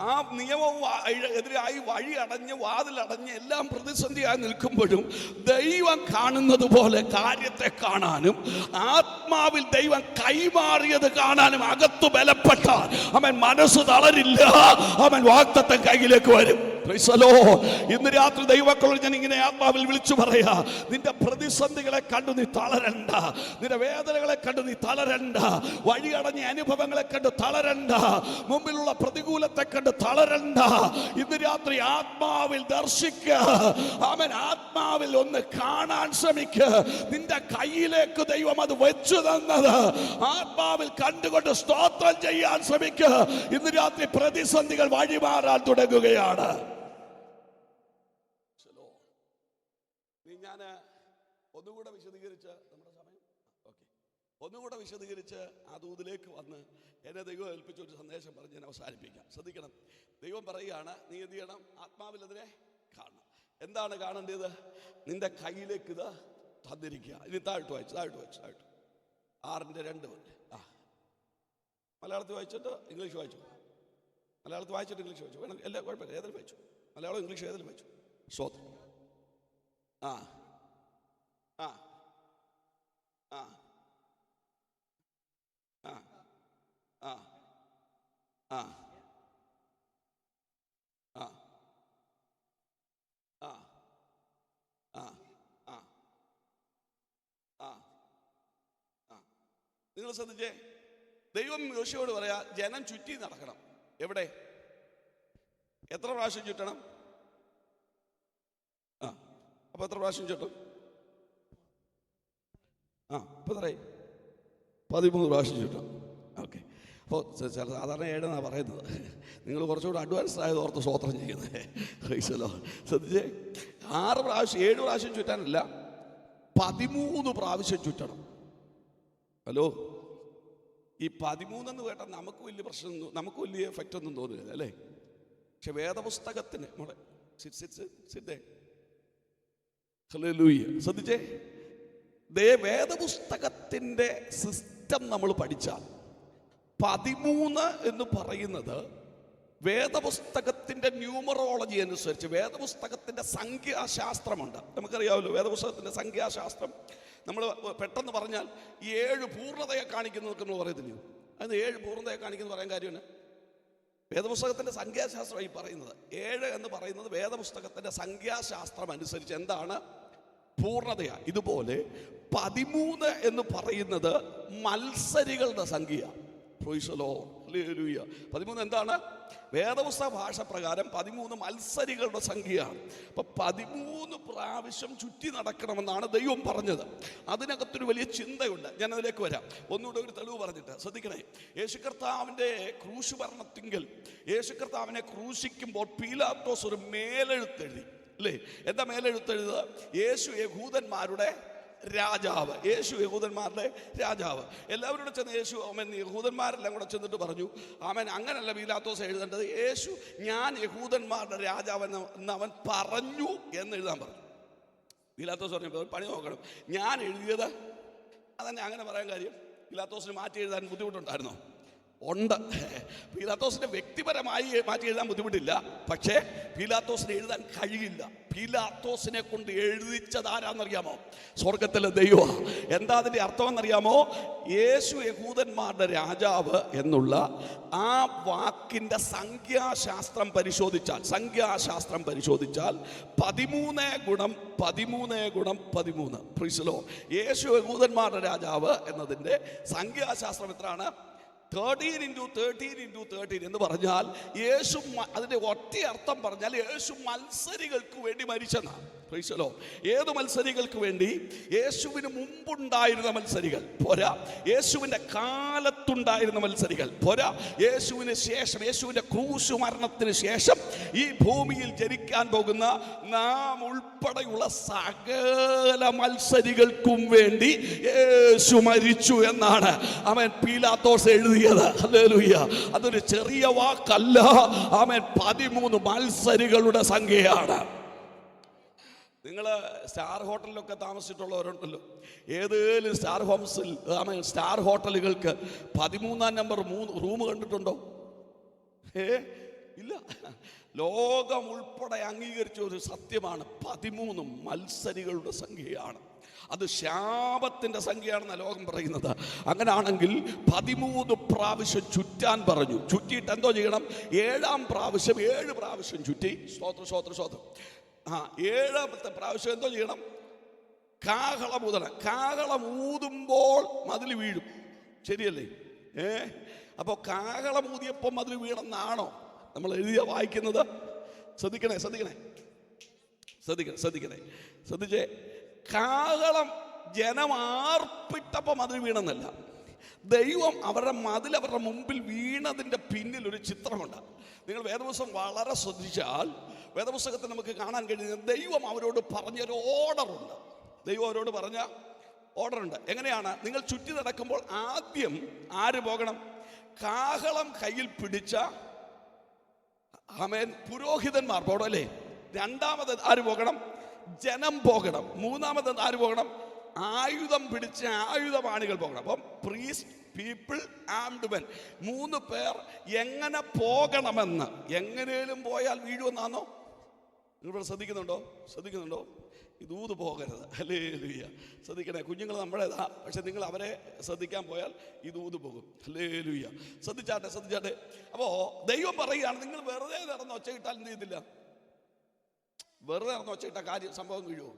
ആ നിയമവും എതിരായി വഴി അടഞ്ഞ് വാതിലടഞ്ഞ് എല്ലാം പ്രതിസന്ധിയായി നിൽക്കുമ്പോഴും ദൈവം കാണുന്നത് പോലെ കാര്യത്തെ കാണാനും ആത്മാവിൽ ദൈവം കൈമാറിയത് കാണാനും അകത്തു ബലപ്പെട്ടാൽ അവൻ മനസ്സ് തളരില്ല. അവൻ വാഗ്ദത്തം കയ്യിലേക്ക് വരും. ഇന്ന് രാത്രി ദൈവമക്കളോട് ഞാൻ ഇങ്ങനെ ആത്മാവിൽ വിളിച്ചു പറയാ, നിന്റെ പ്രതിസന്ധികളെ കണ്ടു നീ തളരണ്ട, നിന്റെ വേദനകളെ കണ്ടു നീ തളരണ്ട, വഴിയടഞ്ഞ അനുഭവങ്ങളെ കണ്ട് തളരണ്ട, മുമ്പിലുള്ള പ്രതികൂലത്തെ കണ്ട് തളരണ്ട. ഇന്ന് രാത്രി ആത്മാവിൽ ദർശിക്കുക. അവൻ ആത്മാവിൽ ഒന്ന് കാണാൻ ശ്രമിക്കുക. നിന്റെ കയ്യിലേക്ക് ദൈവം അത് വെച്ചു തന്നത് ആത്മാവിൽ കണ്ടുകൊണ്ട് സ്തോത്രം ചെയ്യാൻ ശ്രമിക്കുക. ഇന്ന് രാത്രി പ്രതിസന്ധികൾ വഴിമാറാൻ തുടങ്ങുകയാണ്. ഞാൻ ഒന്നുകൂടെ വിശദീകരിച്ച് നമ്മുടെ സമയം ഒന്നുകൂടെ വിശദീകരിച്ച് ആ ദൂതിലേക്ക് വന്ന് എന്നെ ദൈവം ഏൽപ്പിച്ച ഒരു സന്ദേശം പറഞ്ഞ് ഞാൻ അവസാനിപ്പിക്കാം. ശ്രദ്ധിക്കണം. ദൈവം പറയുകയാണ്, നീ എന്ത് ചെയ്യണം? ആത്മാവിൽ അതിനെ കാണണം. എന്താണ് കാണേണ്ടത്? നിന്റെ കയ്യിലേക്ക് ഇത് തന്നിരിക്കുക. ഇനി താഴ്ത്തു വായിച്ചു 6:2. മലയാളത്തിൽ വായിച്ചിട്ട് ഇംഗ്ലീഷ് വായിച്ചു. മലയാളത്തിൽ വായിച്ചിട്ട് ഇംഗ്ലീഷ് വായിച്ചു. വേണം, എല്ലാ കുഴപ്പമില്ല, ഏതിലും വായിച്ചു. മലയാളം ഇംഗ്ലീഷ് ഏതിലും വായിച്ചു. സ്തോത്രം. ആ ആ ആ ആ ആ ആ ആ ആ ആ ആ ആ നിങ്ങൾ ശ്രദ്ധിച്ചേ. ദൈവം യോശുവയോട് പറയാ, ജനം ചുറ്റി നടക്കണം. എവിടെ? എത്ര പ്രാവശ്യം ചുറ്റണം? അപ്പൊ എത്ര പ്രാവശ്യം ചുറ്റും? ഇപ്പൊ എത്രയായി? 13 പ്രാവശ്യം ചുറ്റാം. ഓക്കെ. അപ്പോൾ സാധാരണ 7 എന്നാണ് പറയുന്നത്. നിങ്ങൾ കുറച്ചുകൂടെ അഡ്വാൻസ് ആയത് ഓർത്ത് സ്തോത്രം ചെയ്യുന്നത്. ശ്രദ്ധിച്ചേ, 6 പ്രാവശ്യം 7 പ്രാവശ്യം ചുറ്റാനല്ല, 13 പ്രാവശ്യം ചുറ്റണം. ഹലോ, ഈ 13 എന്ന് കേട്ടാൽ നമുക്ക് വലിയ പ്രശ്നമൊന്നും, നമുക്ക് വലിയ എഫക്റ്റ് ഒന്നും തോന്നുന്നില്ല അല്ലേ? പക്ഷെ വേദപുസ്തകത്തിന് മോളെ സിദ്ധേ, ഹല്ലേലൂയ, ശ്രദ്ധിച്ചേ, വേദപുസ്തകത്തിൻ്റെ സിസ്റ്റം നമ്മൾ പഠിച്ചാൽ 13 എന്ന് പറയുന്നത് വേദപുസ്തകത്തിൻ്റെ ന്യൂമറോളജി അനുസരിച്ച് വേദപുസ്തകത്തിൻ്റെ സംഖ്യാശാസ്ത്രമുണ്ട്. നമുക്കറിയാമല്ലോ വേദപുസ്തകത്തിൻ്റെ സംഖ്യാശാസ്ത്രം. നമ്മൾ പെട്ടെന്ന് പറഞ്ഞാൽ 7 പൂർണ്ണതയെ കാണിക്കുന്നതൊക്കെ നമ്മൾ പറയത്തില്ല. അത് 7 പൂർണ്ണതയെ കാണിക്കുന്ന പറയാൻ കാര്യമാണ്. വേദപുസ്തകത്തിൻ്റെ സംഖ്യാശാസ്ത്രമായി പറയുന്നത് 7 എന്ന് പറയുന്നത് വേദപുസ്തകത്തിൻ്റെ സംഖ്യാശാസ്ത്രം അനുസരിച്ച് എന്താണ്? പൂർണ്ണതയാ. ഇതുപോലെ 13 എന്ന് പറയുന്നത് മത്സരികളുടെ സംഖ്യ. 13 എന്താണ്? വേദപുസ്തക ഭാഷ പ്രകാരം 13 മത്സരികളുടെ സംഖ്യയാണ്. അപ്പൊ 13 പ്രാവശ്യം ചുറ്റി നടക്കണമെന്നാണ് ദൈവം പറഞ്ഞത്. അതിനകത്തൊരു വലിയ ചിന്തയുണ്ട്. ഞാൻ അതിലേക്ക് വരാം. ഒന്നുകൂടെ ഒരു തെളിവ് പറഞ്ഞിട്ട് ശ്രദ്ധിക്കണേ. യേശുകർത്താവിൻ്റെ ക്രൂശ് ഭരണത്തിങ്കൽ യേശുകർത്താവിനെ ക്രൂശിക്കുമ്പോൾ പീലാത്തോസ് ഒരു മേലെഴുത്തെഴുതി. അല്ലേ? എന്താ മേലെഴുത്തെഴുതുക? യേശു യഹൂദന്മാരുടെ രാജാവ്. യേശു യഹൂദന്മാരുടെ രാജാവ്. എല്ലാവരും കൂടെ ചെന്ന് യേശു അവൻ യഹൂദന്മാരെല്ലാം കൂടെ ചെന്നിട്ട് പറഞ്ഞു, അവൻ അങ്ങനല്ല പീലാത്തോസ് എഴുതേണ്ടത്, യേശു ഞാൻ യഹൂദന്മാരുടെ രാജാവ് എന്ന് അവൻ പറഞ്ഞു എന്ന് എഴുതാൻ പറഞ്ഞു. പീലാത്തോസ് പറഞ്ഞു, പണി നോക്കണം, ഞാൻ എഴുതിയത് അതന്നെ. അങ്ങനെ പറയാൻ കാര്യം പീലാത്തോസിന് മാറ്റി എഴുതാൻ ബുദ്ധിമുട്ടുണ്ടായിരുന്നോ? ഉണ്ട്. പീലാത്തോസിന്റെ വ്യക്തിപരമായി മാറ്റി എഴുതാൻ ബുദ്ധിമുട്ടില്ല, പക്ഷേ പീലാത്തോസിന് എഴുതാൻ കഴിയില്ല. പീലാത്തോസിനെ കൊണ്ട് എഴുതിച്ചത് ആരാന്നറിയാമോ? സ്വർഗത്തിലെ ദൈവം. എന്താ അതിന്റെ അർത്ഥമെന്നറിയാമോ? യേശു യഹൂദന്മാരുടെ രാജാവ് എന്നുള്ള ആ വാക്കിന്റെ സംഖ്യാശാസ്ത്രം പരിശോധിച്ചാൽ 13 ഗുണം 13 പ്രീസ് ലോർഡ്. യേശു യഹൂദന്മാരുടെ രാജാവ് എന്നതിന്റെ സംഖ്യാശാസ്ത്രം എത്രയാണ്? 13 × 13 × 13 എന്ന് പറഞ്ഞാൽ യേശു, അതിന്റെ ഒറ്റ അർത്ഥം പറഞ്ഞാൽ യേശു മത്സരികൾക്ക് വേണ്ടി മരിച്ചെന്നാണ്. Price the Lord. ഏത് മത്സരികൾക്ക് വേണ്ടി? യേശുവിന് മുമ്പുണ്ടായിരുന്ന മത്സരികൾ പോരാ, യേശുവിൻ്റെ കാലത്തുണ്ടായിരുന്ന മത്സരികൾ പോരാ, യേശുവിന് ശേഷം, യേശുവിൻ്റെ ക്രൂശ് മരണത്തിന് ശേഷം ഈ ഭൂമിയിൽ ജനിക്കാൻ പോകുന്ന നാം ഉൾപ്പെടെയുള്ള സകല മത്സരികൾക്കും വേണ്ടി യേശു മരിച്ചു എന്നാണ് അവൻ പീലാത്തോസ് എഴുതിയത്. ഹല്ലേലൂയ. അതൊരു ചെറിയ വാക്കല്ല. അവൻ 13 മത്സരികളുടെ സംഖ്യയാണ്. നിങ്ങൾ സ്റ്റാർ ഹോട്ടലിലൊക്കെ താമസിച്ചിട്ടുള്ളവരുണ്ടല്ലോ, ഏതെങ്കിലും സ്റ്റാർ ഹോംസിൽ, സ്റ്റാർ ഹോട്ടലുകൾക്ക് 13-ാം നമ്പർ റൂം കണ്ടിട്ടുണ്ടോ? ഇല്ല. ലോകം ഉൾപ്പെടെ അംഗീകരിച്ച ഒരു സത്യമാണ്, 13 മത്സരികളുടെ സംഖ്യയാണ്. അത് ശാപത്തിന്റെ സംഖ്യയാണെന്ന് ലോകം പറയുന്നത്. അങ്ങനാണെങ്കിൽ 13 പ്രാവശ്യം ചുറ്റാൻ പറഞ്ഞു. ചുറ്റിയിട്ട് എന്തോ ചെയ്യണം? 7-ാം പ്രാവശ്യം 7 പ്രാവശ്യം ചുറ്റി. സ്തോത്രം. 7ാമത്തെ പ്രാവശ്യം എന്തോ ചെയ്യണം? കാഹളമൂതണം. കാഹളം ഊതുമ്പോൾ മതിൽ വീഴും, ശരിയല്ലേ? അപ്പോൾ കാഹളമൂതിയപ്പോൾ മതിൽ വീണെന്നാണോ നമ്മൾ വായിക്കുന്നത്? ശ്രദ്ധിച്ചേ. കാഹളം ജനം ആർപ്പിട്ടപ്പോൾ മതിൽ വീണെന്നല്ല, ദൈവം അവരുടെ മതിൽ അവരുടെ മുമ്പിൽ വീണതിൻ്റെ പിന്നിൽ ഒരു ചിത്രമുണ്ട്. നിങ്ങൾ വേദപുസ്തകം വളരെ ശ്രദ്ധിച്ചാൽ വേദപുസ്തകത്തിൽ നമുക്ക് കാണാൻ കഴിയുന്നത് ദൈവം അവരോട് പറഞ്ഞൊരു ഓർഡറുണ്ട്. ദൈവം അവരോട് പറഞ്ഞ ഓർഡറുണ്ട്. എങ്ങനെയാണ്? നിങ്ങൾ ചുറ്റി നടക്കുമ്പോൾ ആദ്യം ആര് പോകണം? കാഹളം കയ്യിൽ പിടിച്ച പുരോഹിതന്മാർ പോകണം, അല്ലേ? രണ്ടാമത് ആര് പോകണം? ജനം പോകണം. മൂന്നാമത് ആര് പോകണം? ആയുധം പിടിച്ച ആയുധപാണികൾ പോകണം. അപ്പം പ്രീസ്റ്റ്, പീപ്പിൾ, ആംഡ് മെൻ, 3 പേർ എങ്ങനെ പോകണമെന്ന്. എങ്ങനെയും പോയാൽ വീഴുമെന്നാണോ? നിങ്ങൾ ശ്രദ്ധിക്കുന്നുണ്ടോ? ഇതൂത് പോകരുത്. ഹല്ലേലൂയ. ശ്രദ്ധിക്കണേ. കുഞ്ഞുങ്ങൾ നമ്മുടേതാ, പക്ഷെ നിങ്ങൾ അവരെ ശ്രദ്ധിക്കാൻ പോയാൽ ഇതൂത് പോകും. ഹല്ലേലൂയ. ശ്രദ്ധിച്ചാട്ടെ. അപ്പോൾ ദൈവം പറയുകയാണ്, നിങ്ങൾ വെറുതെ നടന്ന് ഒച്ചയിട്ടാൽ എന്ത് ചെയ്തില്ല? വെറുതെ നടന്ന് ഒച്ചയിട്ട സംഭവം വീഴുമോ?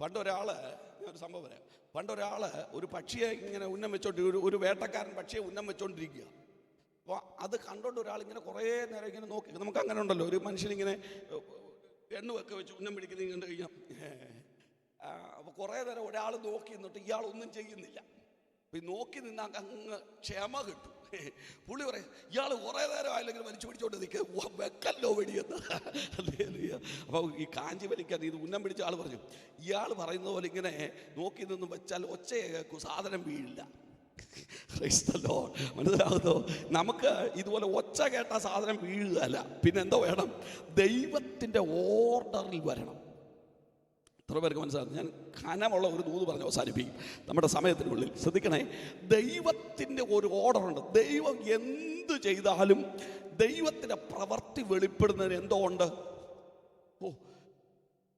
ഞാനൊരു സംഭവം പറയാം. പണ്ടൊരാള് ഒരു പക്ഷിയെ ഇങ്ങനെ ഉന്നം വെച്ചോണ്ട്, ഒരു വേട്ടക്കാരൻ പക്ഷിയെ ഉന്നം വെച്ചോണ്ടിരിക്കുക. അപ്പോൾ അത് കണ്ടോണ്ട് ഒരാൾ ഇങ്ങനെ കുറേ നേരം ഇങ്ങനെ നോക്കി. നമുക്ക് അങ്ങനെ ഉണ്ടല്ലോ, ഒരു മനുഷ്യനിങ്ങനെ എണ്ണുമൊക്കെ വെച്ച് ഉന്നം പിടിക്കുന്നത് കണ്ടു കഴിഞ്ഞാൽ. അപ്പോൾ കുറേ നേരം ഒരാൾ നോക്കി നിന്നിട്ട് ഇയാളൊന്നും ചെയ്യുന്നില്ല. അപ്പം ഈ നോക്കി നിന്നാൽ അങ്ങ് ക്ഷമ കിട്ടും. പുള്ളി പറയും, ഇയാൾ കുറേ നേരം ആയില്ലെങ്കിൽ വലിച്ചു പിടിച്ചോണ്ട് നിൽക്കുക, വെക്കല്ലോ വെടിയെന്ന്. അപ്പോൾ ഈ കാഞ്ചി വലിക്കാൻ ഇത് ഉന്നം പിടിച്ച ആൾ പറഞ്ഞു, ഇയാൾ പറയുന്ന പോലെ ഇങ്ങനെ നോക്കി നിന്നും വെച്ചാൽ ഒച്ചയെ കേൾക്കും, സാധനം വീഴില്ല. മനസ്സിലാകുന്നോ? നമുക്ക് ഇതുപോലെ ഒച്ച കേട്ട സാധനം വീഴുകയല്ല, പിന്നെന്തോ വേണം? ദൈവത്തിൻ്റെ ഓർഡറിൽ വരണം. എത്ര പേർക്ക് മനസ്സിലാകും? ഞാൻ ഘനമുള്ള ഒരു ദൂത് പറഞ്ഞ് അവസാനിപ്പിക്കും നമ്മുടെ സമയത്തിനുള്ളിൽ. ശ്രദ്ധിക്കണേ. ദൈവത്തിൻ്റെ ഒരു ഓർഡറുണ്ട്. ദൈവം എന്ത് ചെയ്താലും ദൈവത്തിൻ്റെ പ്രവൃത്തി വെളിപ്പെടുന്നതിന് എന്തോ ഉണ്ട്.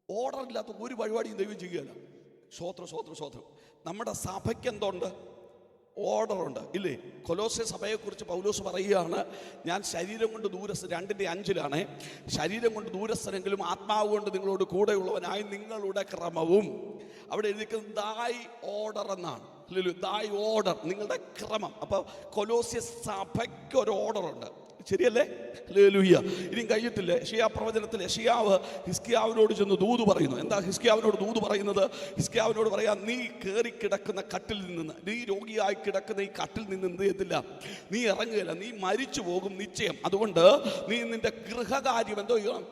ഓർഡറില്ലാത്ത ഒരു പരിപാടിയും ദൈവം ചെയ്യുകയല്ല. സ്വോത്രം. നമ്മുടെ സഭയ്ക്ക് എന്തുണ്ട്? ഓർഡറുണ്ട്, ഇല്ലേ? കൊലോസ്യ സഭയെക്കുറിച്ച് പൗലോസ് പറയുകയാണ്, ഞാൻ ശരീരം കൊണ്ട് ദൂരസ്ഥ, 2:5 ശരീരം കൊണ്ട് ദൂരസ്ഥനെങ്കിലും ആത്മാവ് കൊണ്ട് നിങ്ങളോട് കൂടെയുള്ളവനായി നിങ്ങളുടെ ക്രമവും. അവിടെ എഴുതിക്കുന്നത് ദായ് ഓർഡർ എന്നാണ്. ദായ് ഓർഡർ, നിങ്ങളുടെ ക്രമം. അപ്പോൾ കൊലോസ്യ സഭയ്ക്ക് ഒരു ഓർഡറുണ്ട്, ശരിയല്ലേ? ഹല്ലേലൂയ. ഇനിയും കഴിഞ്ഞിട്ടില്ല. യെശയ്യാ പ്രവചനത്തിൽ യെശയ്യാവ് ഹിസ്കിയാവിനോട് ചെന്ന് ദൂത് പറയുന്നു. എന്താ ഹിസ്കിയാവിനോട് ദൂത് പറയുന്നത്? ഹിസ്കിയാവിനോട് പറയാം, നീ കയറി കിടക്കുന്ന കട്ടിൽ നിന്ന്, നീ രോഗിയായി കിടക്കുന്ന ഈ കട്ടിൽ നിന്ന് എന്ത് ചെയ്യത്തില്ല, നീ ഇറങ്ങുകയില്ല, നീ മരിച്ചു പോകും നിശ്ചയം. അതുകൊണ്ട് നീ നിന്റെ ഗൃഹകാര്യം എന്തോ ചെയ്യണം?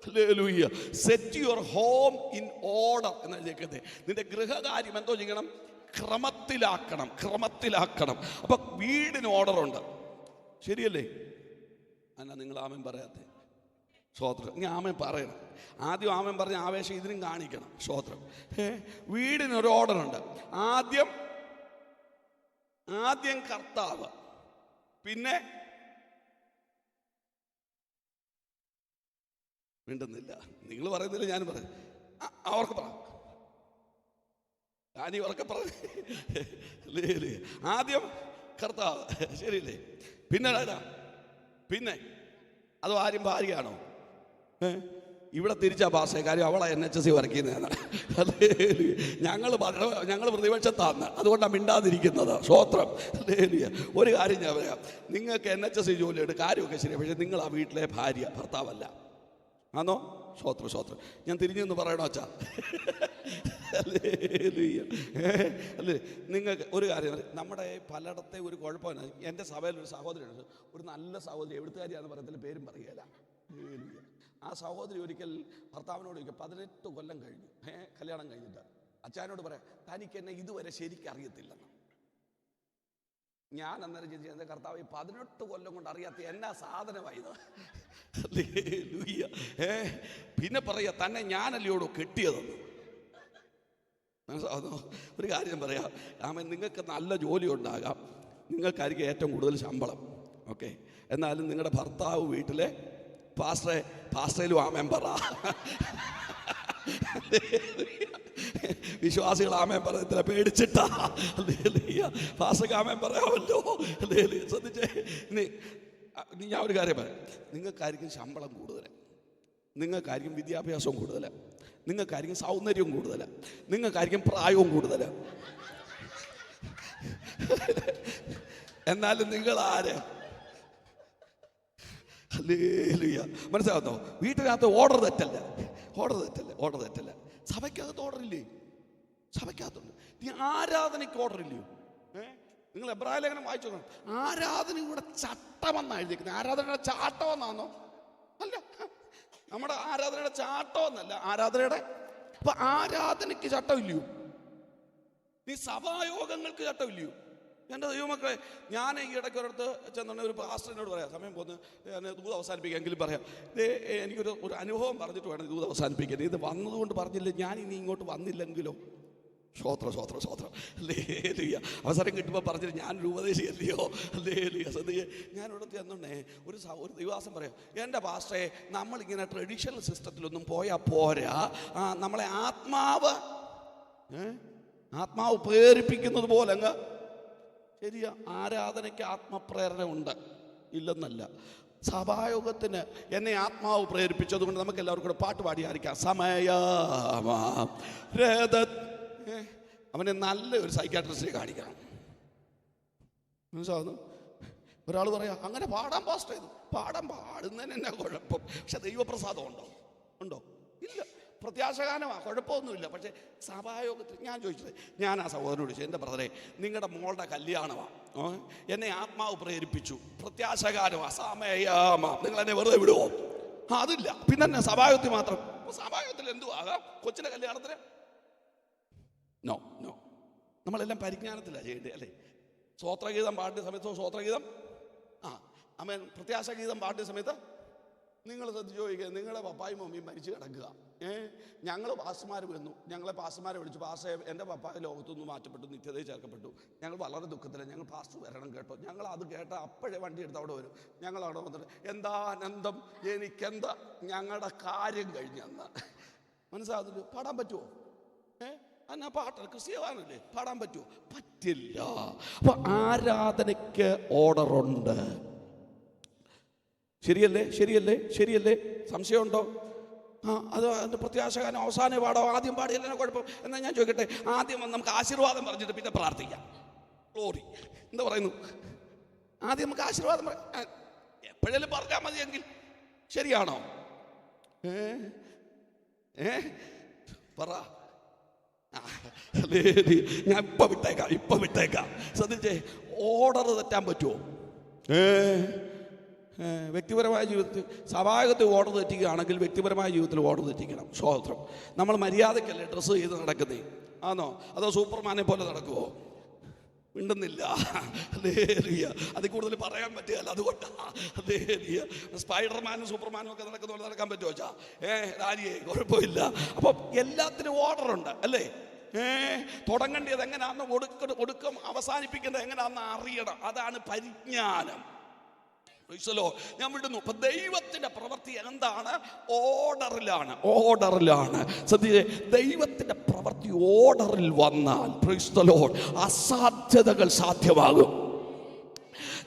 Hallelujah. Set your home in order എന്ന് എഴുതിയേക്കുന്നത്. നിന്റെ ഗൃഹകാര്യം എന്തോ ചെയ്യണം? ക്രമത്തിലാക്കണം. അപ്പൊ വീടിന് ഓർഡറുണ്ട്. ശരിയല്ലേ? എന്നാ നിങ്ങൾ ആമേൻ പറയാത്തെ? സ്തോത്രം. ഇനി ആമേൻ പറയണം. ആദ്യം ആമേൻ പറഞ്ഞ ആവേശം ഇതിനും കാണിക്കണം. സ്തോത്രം. വീടിനൊരു ഓർഡറുണ്ട്. ആദ്യം കർത്താവ്, പിന്നെ മിണ്ടുന്നില്ല. നിങ്ങൾ പറയുന്നില്ല, ഞാൻ പറയും. അവർക്ക് പറ, ഞാനീ ഉറക്കെ പറഞ്ഞു. ആദ്യം കർത്താവ്, ശരിയല്ലേ? പിന്നെ അതോ ആരും ഭാര്യയാണോ? ഇവിടെ തിരിച്ചാ പാസേ. കാര്യം അവളെ NHS വർക്ക് ചെയ്യുന്നതാണ്. ഞങ്ങൾ പ്രതിപക്ഷത്താന്ന്, അതുകൊണ്ടാണ് മിണ്ടാതിരിക്കുന്നത്. സ്തോത്രം. ഒരു കാര്യം ഞാൻ പറയാം, നിങ്ങൾക്ക് NHS ജോലിയുണ്ട്, കാര്യമൊക്കെ ശരിയാണ്. പക്ഷേ നിങ്ങൾ ആ വീട്ടിലെ ഭാര്യ, ഭർത്താവല്ല. ആണോ? സ്തോത്രം. ഞാൻ തിരിഞ്ഞെന്ന് പറയണോ അച്ഛാ? അല്ലേ? നിങ്ങൾക്ക് ഒരു കാര്യം, നമ്മുടെ പലയിടത്തെ ഒരു കുഴപ്പമാണ്. എൻ്റെ സഭയിൽ ഒരു സഹോദരിയുണ്ട്, ഒരു നല്ല സഹോദരി, എവിടുത്തുകാരിയാണെന്ന് പറയത്തില്ല, പേരും പറയുകയില്ല. ആ സഹോദരി ഒരിക്കൽ ഭർത്താവിനോട് ചോദിക്കുക, 18 കൊല്ലം കഴിഞ്ഞു കല്യാണം കഴിഞ്ഞിട്ട്. അച്ഛനോട് പറയാം, തനിക്ക് എന്നെ ഇതുവരെ ശരിക്കും അറിയത്തില്ലെന്ന്. ഞാൻ അന്നേരം ചോദിച്ചു, എൻ്റെ കർത്താവ് 18 കൊല്ലം കൊണ്ട് അറിയാത്ത എന്നാ സാധനമായത്? പിന്നെ പറയാ, തന്നെ ഞാനല്ലയോടോ കെട്ടിയതെന്ന്. മനസ്സിലാവുന്നോ? ഒരു കാര്യം പറയാം, ആമേൻ, നിങ്ങൾക്ക് നല്ല ജോലി ഉണ്ടാകാം, നിങ്ങൾക്കായിരിക്കും ഏറ്റവും കൂടുതൽ ശമ്പളം, ഓക്കെ. എന്നാലും നിങ്ങളുടെ ഭർത്താവ് വീട്ടിലെ പാസ്റ്ററിലും ആമേൻ പറ. വിശ്വാസികൾ ആമേൻ പറയത്തില്ല, പേടിച്ചിട്ടാ. പാസ്റ്റർക്ക് ആമേൻ പറയാമല്ലോ. ശ്രദ്ധിച്ചേ. ഞാൻ ഒരു കാര്യം പറയാം, നിങ്ങൾക്കായിരിക്കും ശമ്പളം കൂടുതൽ, നിങ്ങൾക്കായിരിക്കും വിദ്യാഭ്യാസവും കൂടുതൽ, നിങ്ങൾക്കായിരിക്കും സൗന്ദര്യവും കൂടുതൽ, നിങ്ങൾക്കായിരിക്കും പ്രായവും കൂടുതൽ. എന്നാലും നിങ്ങൾ ആര്? ഹല്ലേലൂയ. മനസ്സിലാകുന്നോ? വീട്ടിനകത്ത് ഓർഡർ തെറ്റല്ല. സഭയ്ക്കകത്ത് ഓർഡർ ഇല്ലേ? സഭയ്ക്കകത്തുണ്ട്. നീ ആരാധനയ്ക്ക് ഓർഡർ ഇല്ലയോ? നിങ്ങൾ എബ്രായ ലേഖനം വായിച്ചു നോക്കണം. ആരാധന ഇവിടെ ചട്ടമെന്നാണ് എഴുതിയിരിക്കുന്നത്. ആരാധനയുടെ ചാട്ടമെന്നാണോ? അല്ല, നമ്മുടെ ആരാധനയുടെ ചാട്ടമെന്നല്ല, ആരാധനയുടെ. അപ്പൊ ആരാധനയ്ക്ക് ചട്ടമില്ലയോ? നീ സഭായോഗങ്ങൾക്ക് ചട്ടമില്ലയോ? എൻ്റെ ദൈവമക്കളെ, ഞാൻ ഈ ഇടയ്ക്ക് ഒരിടത്ത് ചെന്ന ഒരു പാസ്റ്ററിനോട് പറയാം, സമയം പോന്ന് ഞാൻ ദൂത് അവസാനിപ്പിക്കാമെങ്കിലും പറയാം. എനിക്കൊരു അനുഭവം പറഞ്ഞിട്ട് വേണം ദൂത് അവസാനിപ്പിക്കാൻ. ഇത് വന്നതുകൊണ്ട് പറഞ്ഞില്ല, ഞാൻ ഇനി ഇങ്ങോട്ട് വന്നില്ലെങ്കിലോ? സ്തോത്രം. ഹല്ലേലൂയ. അവസരം കിട്ടുമ്പോൾ പറഞ്ഞിട്ട് ഞാനൊരു ഉപദേശിയല്ലയോ? ഹല്ലേലൂയ. ശ്രദ്ധിക്കുക, ഞാനിവിടെ ചെന്നുണ്ടേ ഒരു ദൈവാസം പറയാം, എൻ്റെ പാസ്റ്ററെ, നമ്മളിങ്ങനെ ട്രഡീഷണൽ സിസ്റ്റത്തിലൊന്നും പോയാൽ പോരാ, നമ്മളെ ആത്മാവ് പ്രേരിപ്പിക്കുന്നത് പോലെ അങ്ങ്. ശരിയാ, ആരാധനയ്ക്ക് ആത്മപ്രേരണ ഉണ്ട്, ഇല്ലെന്നല്ല. സഭായോഗത്തിന് എന്നെ ആത്മാവ് പ്രേരിപ്പിച്ചതുകൊണ്ട് നമുക്ക് എല്ലാവർക്കും കൂടെ പാട്ട് പാടിയായിരിക്കാം. അവനെ നല്ല ഒരു സൈക്കാട്രിസ്റ്റിനെ കാണിക്കണം. മനസ്സിലാവുന്നു? ഒരാൾ പറയാം, അങ്ങനെ പാടാൻ പാസ്റ്റ് ചെയ്തു. പാടുന്നതിന് എന്നാ കുഴപ്പം? പക്ഷെ ദൈവപ്രസാദം ഉണ്ടോ? ഇല്ല. പ്രത്യാശഗാനമാണ്, കുഴപ്പമൊന്നുമില്ല. പക്ഷേ സഭായോഗത്തിൽ ഞാൻ ചോദിച്ചത്, ഞാൻ ആ സഹോദരനോട് ചോദിച്ചു, എൻ്റെ ബ്രദറെ, നിങ്ങളുടെ മോളുടെ കല്യാണമാണ്, എന്നെ ആത്മാവ് പ്രേരിപ്പിച്ചു, പ്രത്യാശഗാനമാണ്, സമയമാ, നിങ്ങൾ എന്നെ വെറുതെ വിടുവോ? അതില്ല. പിന്നെ തന്നെ സഭായോഗത്തിൽ മാത്രം. സഭായോഗത്തിൽ എന്തു ആകാം? കൊച്ചിൻ്റെ കല്യാണത്തിന് നോ. നമ്മളെല്ലാം പരിജ്ഞാനത്തിലാണ് ചെയ്യേണ്ടത്, അല്ലേ? സ്തോത്രഗീതം പാടിയ സമയത്ത് സ്തോത്രഗീതം, ആമേൻ, പ്രത്യാശഗീതം പാടിയ സമയത്ത് നിങ്ങൾ ശ്രദ്ധിച്ച് ചോദിക്കുക, നിങ്ങളുടെ പപ്പായും മമ്മിയും മരിച്ചു കിടക്കുക. ഞങ്ങൾ പാസ്റ്റർമാർ വന്നു, ഞങ്ങളെ പാസ്റ്റർമാരെ വിളിച്ചു, പാസ്റ്റർ, എൻ്റെ പപ്പായ ലോകത്തുനിന്ന് മാറ്റപ്പെട്ടു, നിത്യതയിൽ ചേർക്കപ്പെട്ടു, ഞങ്ങൾ വളരെ ദുഃഖത്തിലാണ്, ഞങ്ങൾ പാസ്റ്റർ വരണം കേട്ടോ. ഞങ്ങൾ അത് കേട്ട അപ്പോഴേ വണ്ടി എടുത്ത് അവിടെ വരും. ഞങ്ങൾ അവിടെ വന്നിട്ട്, എന്താ ആനന്ദം, എനിക്കെന്താ, ഞങ്ങളുടെ കാര്യം കഴിഞ്ഞെന്ന്. മനസ്സിലാകുന്നില്ല? പാടാൻ പറ്റുമോ? എന്നാ പാട്ട് ക്രിസ്ത്യവാനല്ലേ, പാടാൻ പറ്റുമോ? പറ്റില്ല. അപ്പൊ ആരാധനയ്ക്ക് ഓർഡറുണ്ട്. ശരിയല്ലേ? സംശയമുണ്ടോ? അത് അതിൻ്റെ പ്രത്യാശകാലം അവസാനം പാടോ, ആദ്യം പാടിയല്ലേ കുഴപ്പം? എന്നാൽ ഞാൻ ചോദിക്കട്ടെ, ആദ്യം നമുക്ക് ആശീർവാദം പറഞ്ഞിട്ട് പിന്നെ പ്രാർത്ഥിക്കാം. ഗ്ലോറി എന്താ പറയുന്നു? ആദ്യം നമുക്ക് ആശീർവാദം എപ്പോഴേലും പറഞ്ഞാൽ മതിയെങ്കിൽ ശരിയാണോ? പറ. ഞാൻ ഇപ്പൊ വിട്ടേക്കാം. ശ്രദ്ധിച്ചേ, ഓർഡർ തെറ്റാൻ പറ്റുമോ? വ്യക്തിപരമായ ജീവിതത്തിൽ സ്വാഭാവികത്തിൽ ഓർഡർ തെറ്റിക്കുകയാണെങ്കിൽ വ്യക്തിപരമായ ജീവിതത്തിൽ ഓർഡർ തെറ്റിക്കണം. സ്വാതന്ത്ര്യം. നമ്മൾ മര്യാദയ്ക്കല്ലേ ഡ്രസ്സ് ചെയ്ത് നടക്കുന്നേ? ആണോ? അതോ സൂപ്പർമാനെ പോലെ നടക്കുമോ? മിണ്ടുന്നില്ല. അതിൽ കൂടുതൽ പറയാൻ പറ്റുകയല്ല. അതുകൊണ്ടാണ് സ്പൈഡർമാനും സൂപ്പർമാനും ഒക്കെ നടക്കുന്ന പോലെ നടക്കാൻ പറ്റുമോ വെച്ചാ? രാജിയെ കുഴപ്പമില്ല. അപ്പം എല്ലാത്തിനും ഓർഡറുണ്ട് അല്ലേ? തുടങ്ങേണ്ടത് എങ്ങനെയാണെന്ന് ഒടുക്കം അവസാനിപ്പിക്കേണ്ടത് എങ്ങനെയാണെന്ന് അറിയണം. അതാണ് പരിജ്ഞാനം. ഞാൻ വിടുന്നു. ഇപ്പൊ ദൈവത്തിന്റെ പ്രവൃത്തി എന്താണ്? ഓർഡറിലാണ്. സത്യ ദൈവത്തിന്റെ പ്രവൃത്തി ഓർഡറിൽ വന്നാൽ പ്രൈസ് ദി ലോർഡ് അസാധ്യതകൾ സാധ്യമാകും.